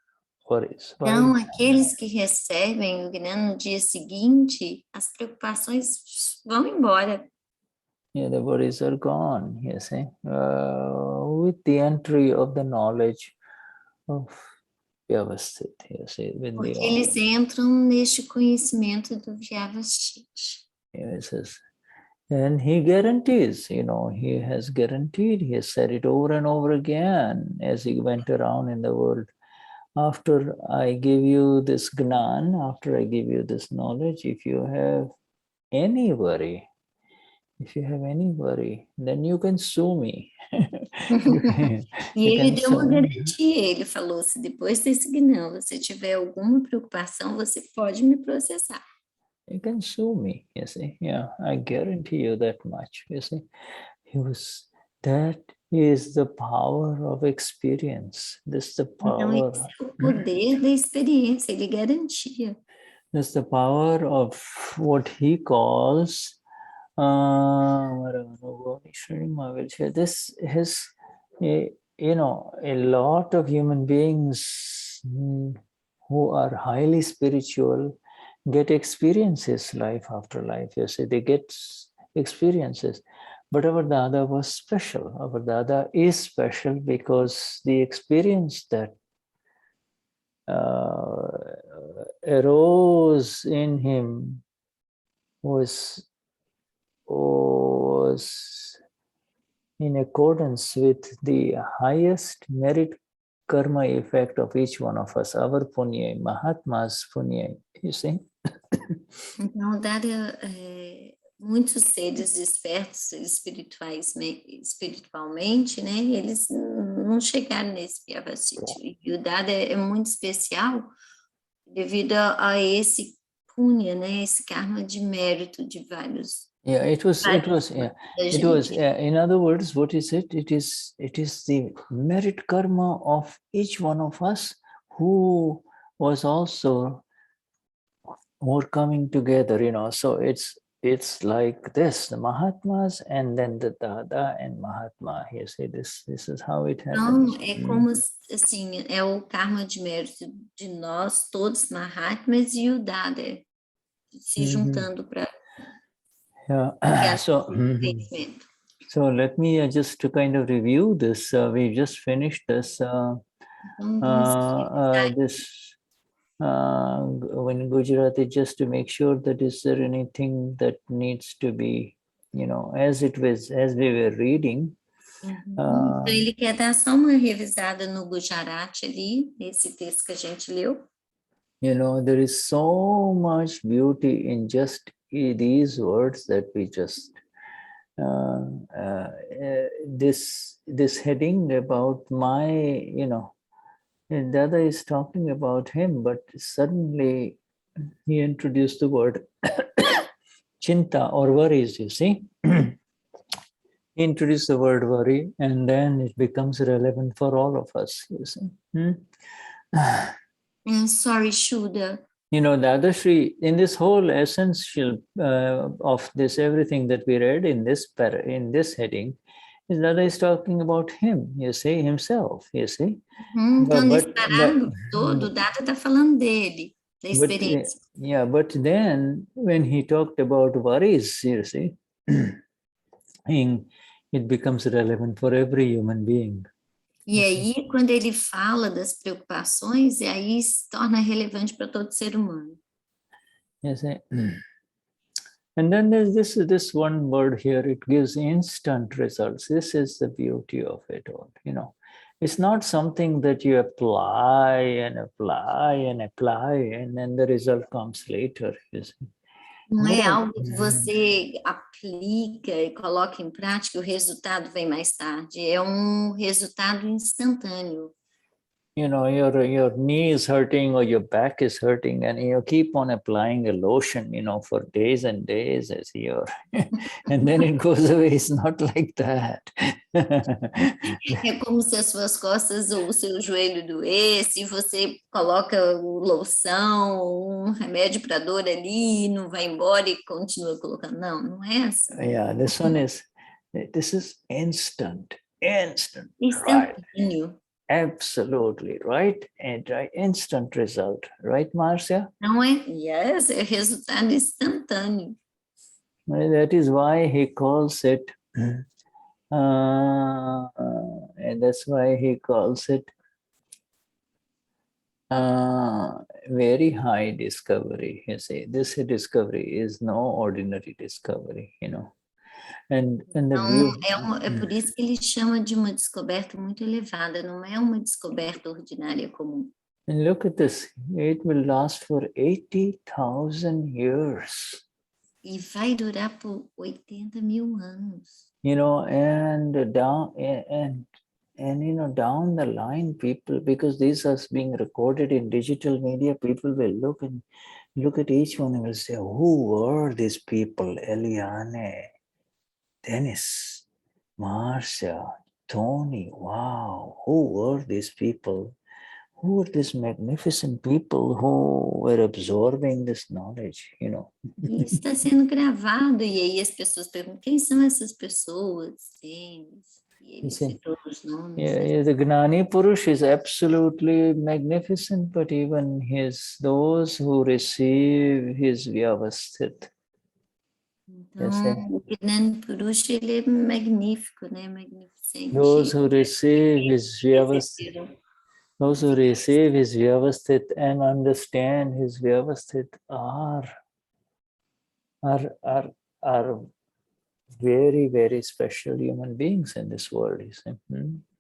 Speaker 1: Então, aqueles que recebem o Gnana no dia seguinte, as preocupações vão embora.
Speaker 2: Yeah, the worries are gone, you see, with the entry of the knowledge of Vyavasthit, you see.
Speaker 1: Porque eles entram neste conhecimento do Vyavasthit.
Speaker 2: Yes, and he guarantees, he has guaranteed, he has said it over and over again as he went around in the world. After I give you this Gnan, after I give you this knowledge, if you have any worry, then you can sue me.
Speaker 1: E ele deu uma garantia, ele falou, se depois desse Gnan você tiver alguma preocupação, você pode me processar.
Speaker 2: You can sue me, you see. Yeah, I guarantee you that much, you see. That is the power of experience. This is the power.
Speaker 1: Então, esse é o poder da experiência, ele garantia.
Speaker 2: This is the power of what he calls this is a lot of human beings who are highly spiritual get experiences life after life. You see, they get experiences. But our Dada was special. Our Dada is special because the experience that arose in him was in accordance with the highest merit karma effect of each one of us, our punya, Mahatma's punya, you see.
Speaker 1: Então, Dada, muitos seres despertos espiritualmente, né, eles não chegaram nesse Vyavasthit. E o Dada é muito especial devido a esse punya, né, esse karma de mérito de vários.
Speaker 2: Yeah, it was. In other words, what is it? It is the merit karma of each one of us who was also more coming together, So it's like this: the Mahatmas and then the Dada and Mahatma. You see, this is how it happens.
Speaker 1: Então, é como assim, é o karma de mérito de nós todos, Mahatmas e o Dada, se juntando para.
Speaker 2: Yeah. So let me just to kind of review this. We just finished this. When Gujarati, just to make sure that is there anything that needs to be as we were reading.
Speaker 1: Então, ele quer dar só uma revisada no Gujarati ali, esse texto que a gente leu.
Speaker 2: There is so much beauty in just these words that we just this heading about my, Dada is talking about him, but suddenly he introduced the word chinta or worries, you see. He introduced the word worry, and then it becomes relevant for all of us, you see.
Speaker 1: Sorry, Shuddha.
Speaker 2: Dadashri, in this whole essential of this, everything that we read in this heading, is Dada is talking about him, you see, himself, you see.
Speaker 1: Então, nesse parágrafo todo, o Dada está falando dele, da experiência.
Speaker 2: But then, when he talked about worries, you see, it becomes relevant for every human being.
Speaker 1: E aí, quando ele fala das preocupações, aí se torna relevante para todo ser humano.
Speaker 2: Yes. And then there's this one word here, it gives instant results. This is the beauty of it all, It's not something that you apply and apply and apply, and then the result comes later, you see.
Speaker 1: Não é algo que você aplica e coloca em prática e o resultado vem mais tarde. É um resultado instantâneo.
Speaker 2: Your knee is hurting or your back is hurting, and you keep on applying a lotion, for days and days as and then it goes away. It's not like that.
Speaker 1: É como se as suas costas ou o seu joelho doesse e você coloca loção, um remédio para dor ali, não vai embora e continua colocando. Não é assim.
Speaker 2: Yeah, this is instant.
Speaker 1: Instantâneo.
Speaker 2: Right. Absolutely, right? And instant result, right, Marcia?
Speaker 1: Não é? Yes, é resultado instantâneo.
Speaker 2: That is why he calls it, and that's why he calls it very high discovery. You see, this discovery is no ordinary discovery, And the
Speaker 1: então, é por isso que ele chama de uma descoberta muito elevada, não é uma descoberta ordinária comum.
Speaker 2: And look at this, it will last for 80,000 years.
Speaker 1: E vai durar por 80.000 anos.
Speaker 2: And down the line, people, because this is being recorded in digital media, people will look at each one and will say, who were these people? Eliane, Dennis, Marcia, Tony, wow, who were these people? Who were these magnificent people who were absorbing this knowledge,
Speaker 1: E está sendo gravado, e aí as pessoas perguntam, quem são essas pessoas? Eles. E ele citou os nomes.
Speaker 2: Yeah, the Gnani Purush is absolutely magnificent, but even those who receive his Vyavasthit.
Speaker 1: Então, o Gnani Purush, ele é magnífico, né? Magnificente.
Speaker 2: Those who receive his Vyavasthit, and understand his Vyavasthit are very, very special human beings in this world.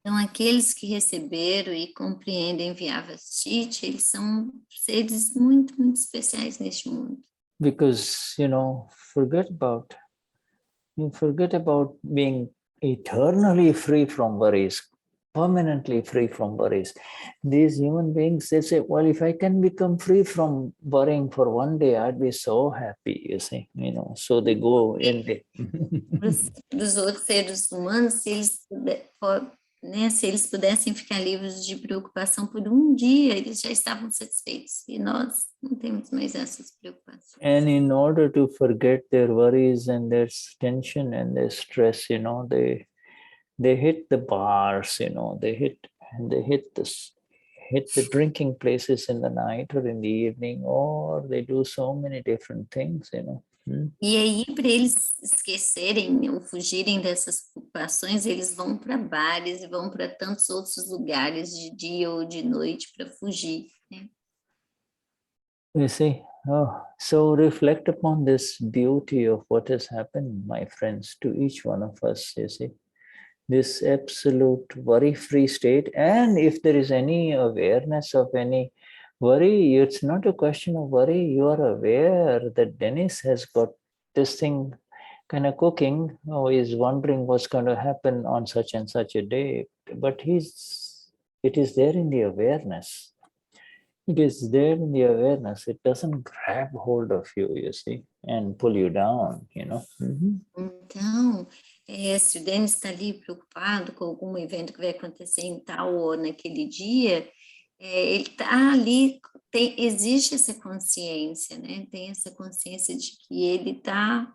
Speaker 1: Então, aqueles que receberam e compreendem Vyavasthit, eles são seres muito, muito especiais neste mundo.
Speaker 2: Because, forget about being eternally free from worries, permanently free from worries. These human beings, they say, well, if I can become free from worrying for one day, I'd be so happy, you see, so they go in the...
Speaker 1: Dos outros seres humanos, se eles pudessem ficar livres de preocupação por um dia, eles já estavam satisfeitos. E nós não temos mais essas preocupações.
Speaker 2: And in order to forget their worries and their tension and their stress, they hit the bars, they hit the drinking places in the night or in the evening, or they do so many different things,
Speaker 1: E aí, para eles esquecerem ou fugirem dessas preocupações, eles vão para bares e vão para tantos outros lugares de dia ou de noite para fugir, né?
Speaker 2: You see, So reflect upon this beauty of what has happened, my friends, to each one of us, you see. This absolute worry-free state. And if there is any awareness of any worry, it's not a question of worry. You are aware that Dennis has got this thing kind of cooking, or is wondering what's going to happen on such and such a day. But it is there in the awareness. It is there in the awareness. It doesn't grab hold of you, you see, and pull you down, you know.
Speaker 1: Então, se o Denis está ali preocupado com algum evento que vai acontecer em tal ou naquele dia, ele está ali, existe essa consciência, né? Tem essa consciência de que ele está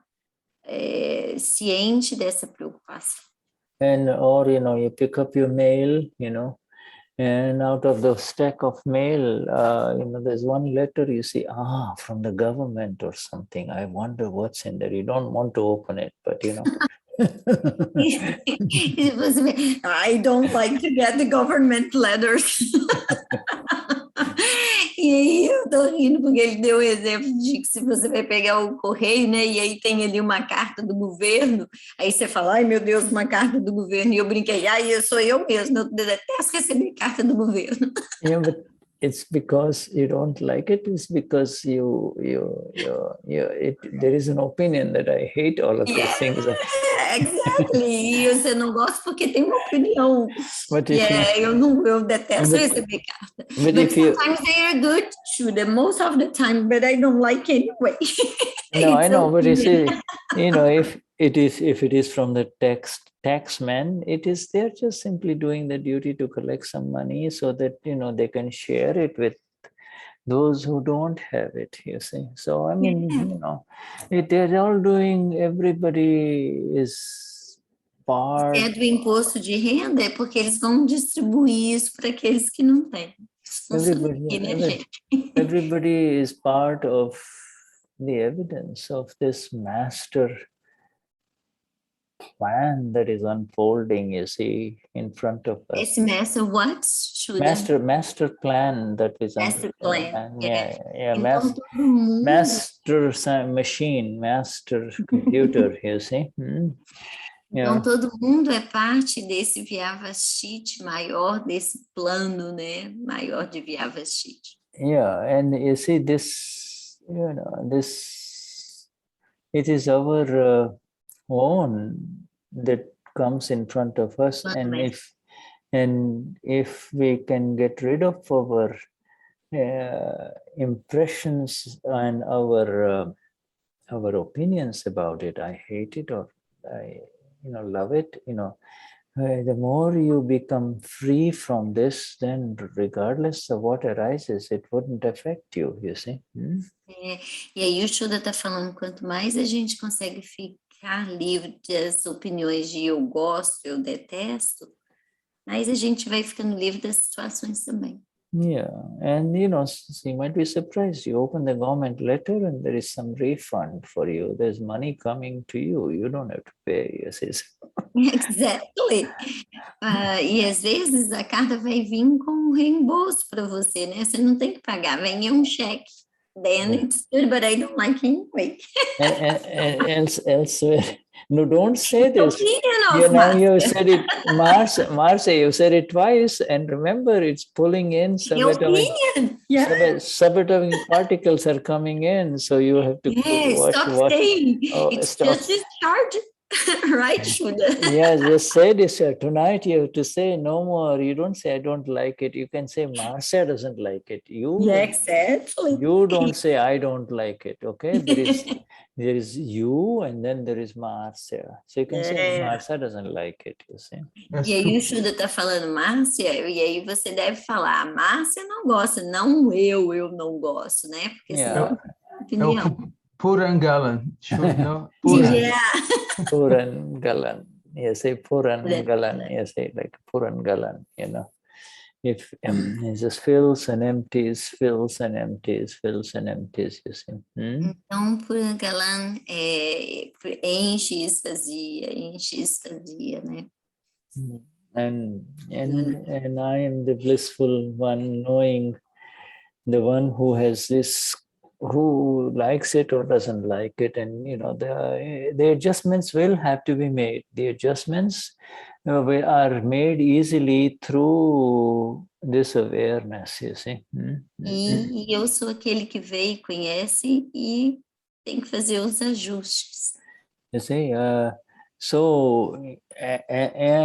Speaker 1: ciente dessa preocupação.
Speaker 2: And or, you know, you pick up your mail, you know, and out of the stack of mail, you know, there's one letter you see, from the government or something. I wonder what's in there. You don't want to open it, but you know.
Speaker 1: I don't like to get the government letters. E aí eu tô rindo porque ele deu o exemplo de que se você vai pegar o correio, né, e aí tem ali uma carta do governo, aí você fala, ai meu Deus, uma carta do governo, e eu brinquei, sou eu mesmo, eu detesto receber carta do governo.
Speaker 2: Yeah, but it's because you don't like it. It's because there is an opinion that I hate all of these things.
Speaker 1: Exactly. E você não gosta porque tem uma opinião. Eu detesto receber carta. But sometimes they are good, Shuddha, most of the time, but I don't like anyway.
Speaker 2: No, I know, but you see, you know, if it is from the taxman, they're just simply doing the duty to collect some money so that, you know, they can share it with those who don't have it, you see. So, I mean, you know, they're all doing, everybody is part.
Speaker 1: Do imposto de renda é porque eles vão distribuir isso para aqueles que não têm.
Speaker 2: Everybody is part of the evidence of this master plan that is unfolding, you see, in front of us.
Speaker 1: Esse master what?
Speaker 2: Master plan that is
Speaker 1: master plan.
Speaker 2: Então, master machine, master computer, you see.
Speaker 1: Então todo mundo é parte desse Vyavasthit maior, desse plano, né, maior de Vyavasthit.
Speaker 2: Yeah, and you see this, you know, it is our own that comes in front of us, and if we can get rid of our impressions and our opinions about it, I hate it or I love it, the more you become free from this, then regardless of what arises, it wouldn't affect you, you see.
Speaker 1: E aí o Shuddha está falando, quanto mais a gente consegue ficar livre das opiniões de eu gosto, eu detesto, mais a gente vai ficando livre das situações também.
Speaker 2: Yeah, and so you might be surprised. You open the government letter and there is some refund for you. There's money coming to you. You don't have to pay. You see.
Speaker 1: Exactly. E às vezes a carta vai vir com um reembolso para você, né? Você não tem que pagar, vem um cheque. Then it's good, but I don't like anyway.
Speaker 2: and elsewhere. No, don't say this.
Speaker 1: You
Speaker 2: said it, Marcia, you said it twice, and remember, it's pulling in subatomic particles are coming in, so you have to
Speaker 1: stop saying. It's just discharge. Right, Shuddha?
Speaker 2: Yes, just say this. Tonight you have to say no more. You don't say I don't like it. You can say Marcia doesn't like it.
Speaker 1: Exactly.
Speaker 2: You don't say I don't like it. Okay, there is you, and then there is Marcia. So you can say Marcia doesn't like it. You see.
Speaker 1: E aí o Shuddha está falando Marcia, e aí você deve falar, a Marcia não gosta, não eu não gosto, né? Porque senão opinião.
Speaker 6: Purangalan.
Speaker 2: Purangalan. Yes, say Purangalan. Yes, say like Purangalan, If it just fills and empties, fills and empties, fills and empties, you see.
Speaker 1: Então, Purangalan enche e esvazia, né?
Speaker 2: And I am the blissful one, knowing the one who has this who likes it or doesn't like it, and the adjustments will have to be made. The adjustments are made easily through this awareness, you see.
Speaker 1: E eu sou aquele que vê e conhece e tem que fazer os ajustes.
Speaker 2: You see, so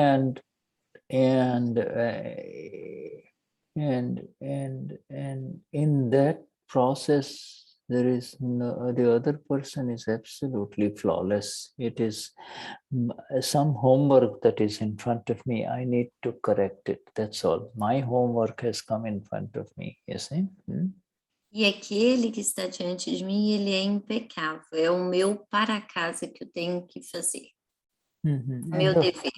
Speaker 2: and in that process, there is the other person is absolutely flawless. It is some homework that is in front of me. I need to correct it. That's all. My homework has come in front of me. You see?
Speaker 1: E aquele que está diante de mim, ele é impecável. É o meu para casa que eu tenho que fazer. Meu dever.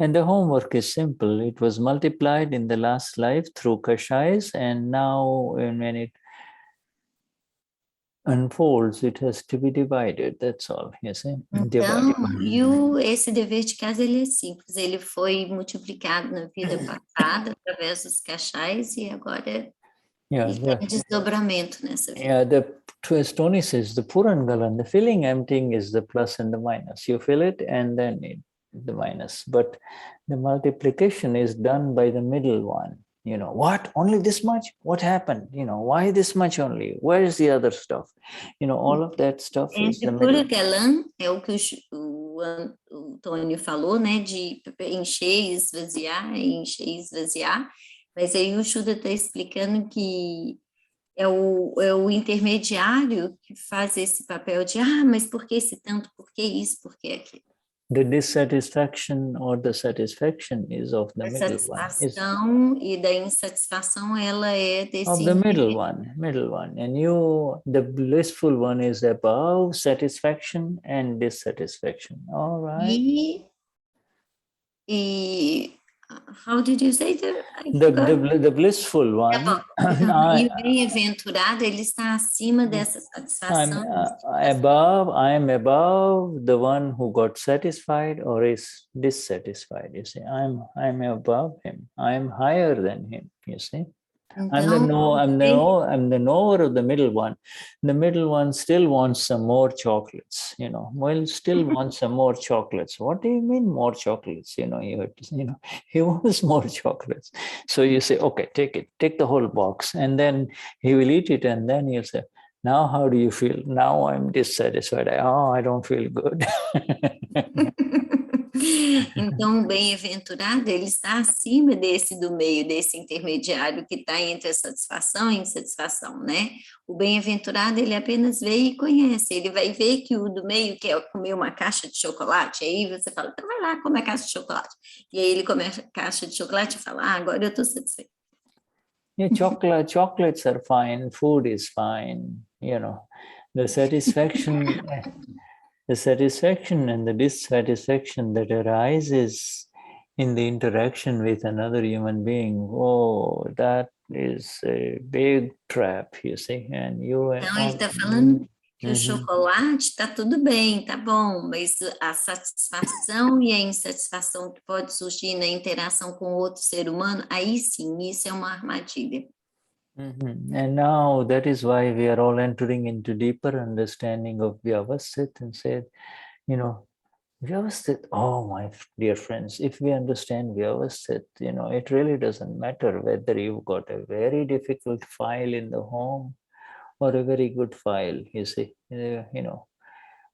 Speaker 2: And the homework is simple. It was multiplied in the last life through kashais, and now when it unfolds, it has to be divided. That's all. You see?
Speaker 1: Então, esse dever de casa, ele é simples. Ele foi multiplicado na vida passada através dos cachais e agora ele tem desdobramento nessa vida.
Speaker 2: Yeah, Tony says the Purangalan, the filling, emptying is the plus and the minus. You fill it and then the minus. But the multiplication is done by the middle one. What? Only this much? What happened? Why this much only? Where is the other stuff? All of that stuff is the middle.
Speaker 1: Purangalan é o que o Tony falou, né? De encher e esvaziar, encher e esvaziar. Mas aí o Shuddha está explicando que é o intermediário que faz esse papel de mas por que esse tanto, por que isso, por que aquilo?
Speaker 2: The dissatisfaction or the satisfaction is of the middle one.
Speaker 1: A satisfação e da insatisfação, ela é desse...
Speaker 2: Of the middle one. And the blissful one is above satisfaction and dissatisfaction. All right.
Speaker 1: How did you say that?
Speaker 2: The blissful one.
Speaker 1: E o bem-aventurado, ele está acima dessa satisfação.
Speaker 2: I am above the one who got satisfied or is dissatisfied. You see, I'm above him. I'm higher than him. You see.
Speaker 1: Então,
Speaker 2: I'm the knower of the middle one. The middle one still wants some more chocolates, still wants some more chocolates. What do you mean more chocolates? He wants more chocolates. So you say, okay, take the whole box, and then he will eat it, and then he'll say, now how do you feel? Now I'm dissatisfied. I don't feel good.
Speaker 1: Então, o bem-aventurado, ele está acima desse do meio, desse intermediário que está entre a satisfação e insatisfação, né? O bem-aventurado, ele apenas vê e conhece. Ele vai ver que o do meio quer comer uma caixa de chocolate, aí você fala, então vai lá, come a caixa de chocolate. E aí ele come a caixa de chocolate e fala, agora eu estou satisfeito.
Speaker 2: Yeah, chocolates are fine, food is fine, the satisfaction... The satisfaction and the dissatisfaction that arises in the interaction with another human being, that is a big trap, you see. And
Speaker 1: então, ele está falando que o chocolate está tudo bem, tá bom, mas a satisfação e a insatisfação que pode surgir na interação com outro ser humano, aí sim, isso é uma armadilha.
Speaker 2: And now that is why we are all entering into deeper understanding of Vyavasthit and said, Vyavasthit, my dear friends, if we understand Vyavasthit, it really doesn't matter whether you've got a very difficult file in the home or a very good file, you see,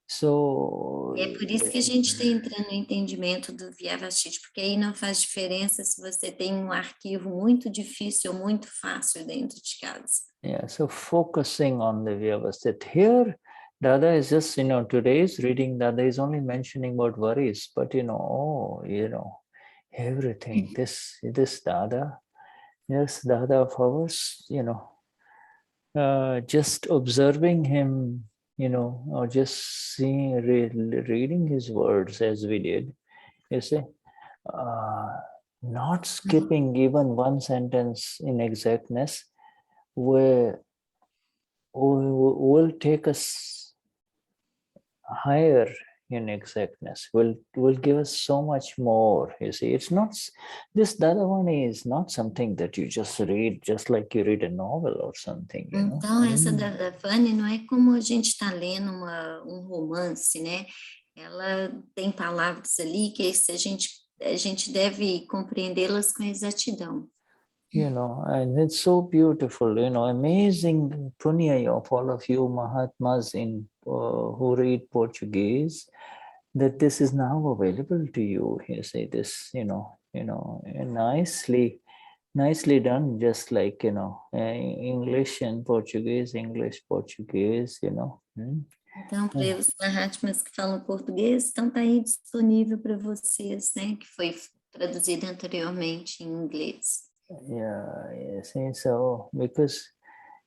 Speaker 2: So,
Speaker 1: é por isso que a gente está entrando no entendimento do Vyavasthit, porque aí não faz diferença se você tem um arquivo muito difícil ou muito fácil dentro de casa.
Speaker 2: Yeah, so focusing on the Vyavasthit. Here, Dada is just, today's reading, Dada is only mentioning about worries, but everything, this Dada of ours, just observing him, or just seeing, reading his words as we did, you see, not skipping even one sentence in exactness will take us higher, in exactness will give us so much more. You see, it's not, this Dadavani is not something that you just read just like you read a novel or something, you know.
Speaker 1: Então, essa Dadavani não é como a gente está lendo romance, né? Ela tem palavras ali que a gente deve compreendê-las com exatidão.
Speaker 2: You know, and it's so beautiful, you know, amazing punya of all of you Mahatmas who read Portuguese, that this is now available to you. You say this, you know, nicely done, just like, you know, English and Portuguese, English, Portuguese, you know.
Speaker 1: Então, para os Mahatmas que falam português, então está aí disponível para vocês, né? Que foi traduzido anteriormente em inglês.
Speaker 2: Yeah, see, so because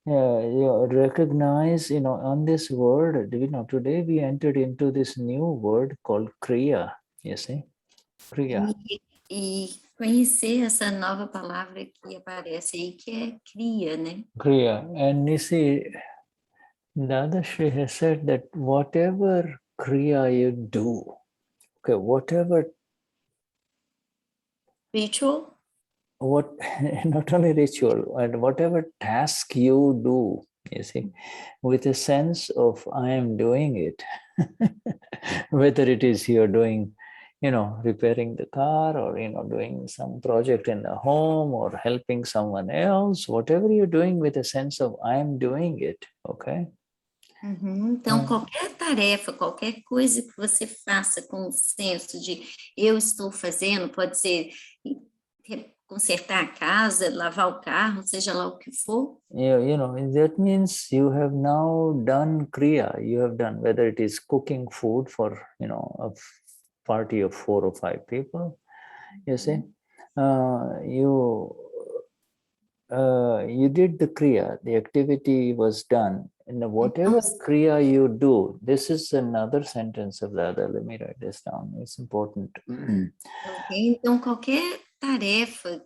Speaker 2: you recognize, you know, on this word, you know, today we entered into this new word called Kriya, you see, Kriya.
Speaker 1: E conhecer essa nova palavra que aparece aí, que é Kriya, né?
Speaker 2: Kriya, and you see, Dadashri has said that whatever Kriya you do, okay, whatever
Speaker 1: Ritual?
Speaker 2: Not only ritual, and whatever task you do, you see, with a sense of I am doing it, whether it is you're doing, you know, repairing the car, or, you know, doing some project in the home, or helping someone else, whatever you're doing with a sense of I am doing it, okay?
Speaker 1: Então, qualquer tarefa, qualquer coisa que você faça com o senso de eu estou fazendo, pode ser consertar a casa, lavar o carro, seja lá o que for.
Speaker 2: You know, that means you have now done Kriya. You have done, whether it is cooking food for, you know, a party of 4 or 5 people, you see, you did the Kriya, the activity was done. And whatever Kriya you do, this is another sentence of the other. Let me write this down. It's important.
Speaker 1: Okay. Então, qualquer tarefa,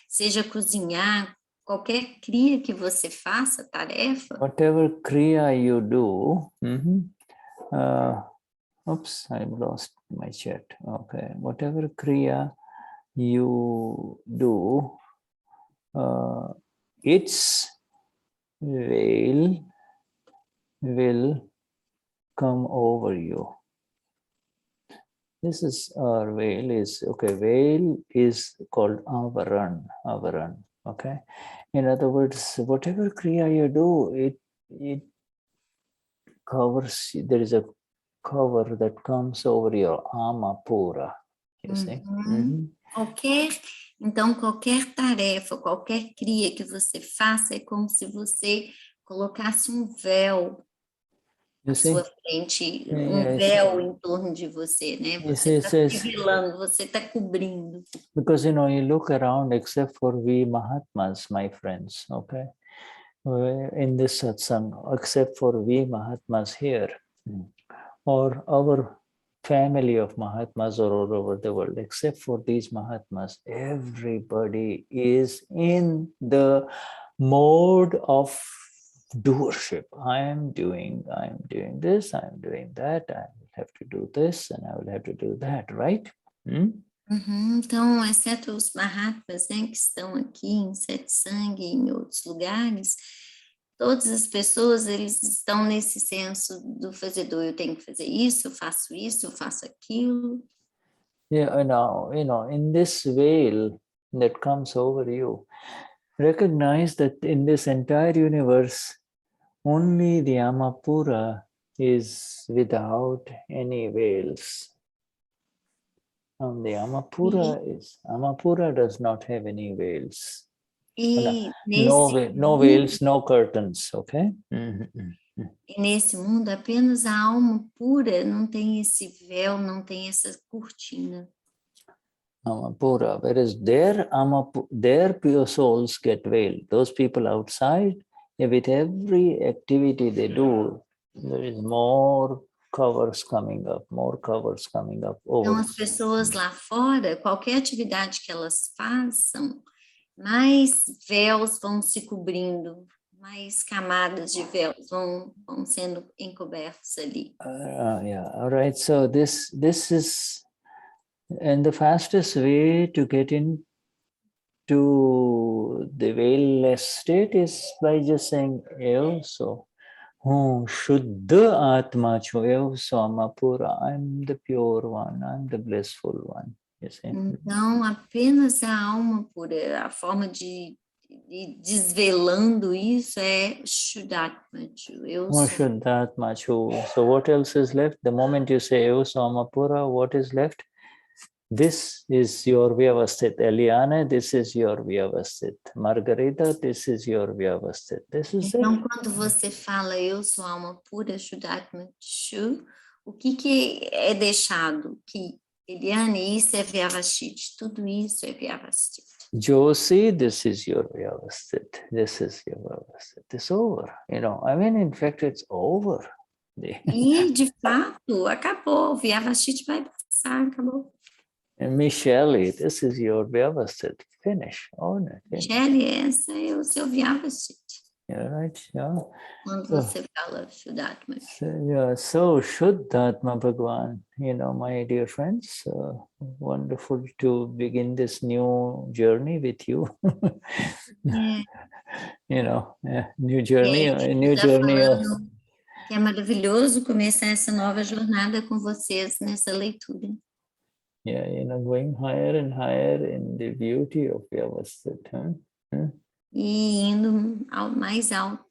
Speaker 1: seja cozinhar, qualquer Kriya que você faça, tarefa.
Speaker 2: Whatever Kriya you do, oops, I lost my chat. Okay, whatever Kriya you do, its veil will come over you. This is our veil is, okay, veil is called avaran, okay? In other words, whatever Kriya you do, it covers, there is a cover that comes over your amapura, you see?
Speaker 1: Então, qualquer tarefa, qualquer Kriya que você faça, é como se você colocasse um véu na sua frente, véu em torno de você, né? Você está revelando, você está cobrindo.
Speaker 2: Because, you know, you look around, except for we Mahatmas, my friends, okay? In this satsang, except for we Mahatmas here, or our family of Mahatmas or all over the world, except for these Mahatmas, everybody is in the mode of doership. I am doing this, I am doing that, I will have to do this, and I will have to do that, right?
Speaker 1: Então, exceto os Mahatmas, né, que estão aqui em Satsang e em outros lugares, todas as pessoas, eles estão nesse senso do fazedor. Eu tenho que fazer isso, eu faço aquilo.
Speaker 2: Yeah, now, you know, in this veil that comes over you, recognize that in this entire universe, only the Amapura is without any veils. And the Amapura does not have any veils. No veils, no curtains, okay?
Speaker 1: E nesse mundo, apenas a alma pura não tem esse véu, não tem essa cortina.
Speaker 2: Amapura, whereas their pure souls get veiled. Those people outside, with every activity they do, there is more covers coming up.
Speaker 1: Então, as pessoas lá fora, qualquer atividade que elas façam, mais véus vão se cobrindo, mais camadas de véus vão sendo encobertos ali.
Speaker 2: Yeah, all right. So this is, and the fastest way to get into the veilless state is by just saying ev so. Shuddha Atma cho ev Samapura. I'm the pure one. I'm the blissful one. You see?
Speaker 1: Então, apenas a alma pura, a forma de desvelando isso é Shuddhatma.
Speaker 2: Shuddhatma. So what else is left? The moment you say ev Samapura, what is left? This is your Vyavasthit. Eliana, this is your Vyavasthit. Margarita, this is your Vyavasthit. This is
Speaker 1: então,
Speaker 2: it.
Speaker 1: quando você fala eu sou alma pura, Shuddhatma, o que é deixado? Que Eliane, isso é Vyavasthit. Tudo isso é Vyavasthit.
Speaker 2: Josie, this is your Vyavasthit. This is your Vyavasthit. It's over. You know, I mean, in fact, it's over.
Speaker 1: E, de fato, acabou. Vyavasthit vai passar, acabou.
Speaker 2: And Michelle, this is your Vyavasthit. Finish. Own it.
Speaker 1: Michelle, essa é o seu Vyavasthit.
Speaker 2: Yeah, right. Yeah.
Speaker 1: Quando você fala Shuddhatma.
Speaker 2: So Shuddhatma Bhagwan, you know, my dear friends, wonderful to begin this new journey with you.
Speaker 1: É.
Speaker 2: You know, new journey, new
Speaker 1: tá
Speaker 2: journey.
Speaker 1: Que é maravilhoso começar essa nova jornada com vocês nessa leitura.
Speaker 2: Yeah, you know, going higher and higher in the beauty of Vyavasthit.
Speaker 1: E indo mais alto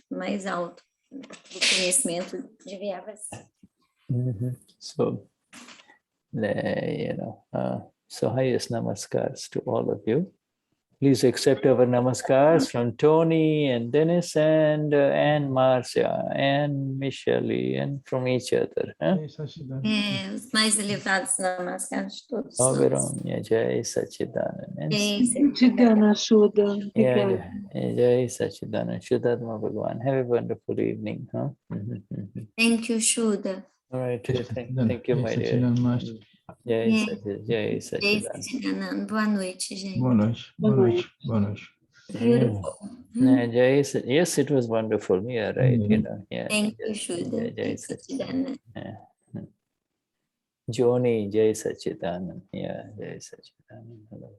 Speaker 1: do conhecimento de Vyavasthit.
Speaker 2: So, you know, so highest namaskars to all of you. Please accept our namaskars from Tony and Dennis and Marcia and Michelle and from each other.
Speaker 1: Os mais elevados namaskars de todos.
Speaker 2: Jai Sachidanand.
Speaker 1: Jai Sachidanand,
Speaker 4: Shuddha.
Speaker 2: Jai Sachidanand. Shuddhatma Bhagwan. Have a wonderful evening. Huh?
Speaker 1: Thank you, Shuddha.
Speaker 2: All right. Thank you, my dear. Jai Sachidanand.
Speaker 1: Boa noite, gente.
Speaker 6: Boa noite.
Speaker 1: Beautiful.
Speaker 2: Yes, it was wonderful. Yeah, right. You know, yeah.
Speaker 1: Thank you, Shuddha.
Speaker 2: Jai Sachidanand. Joni, Jai Sachidanand. Yeah, Jai Sachidanand. Hello.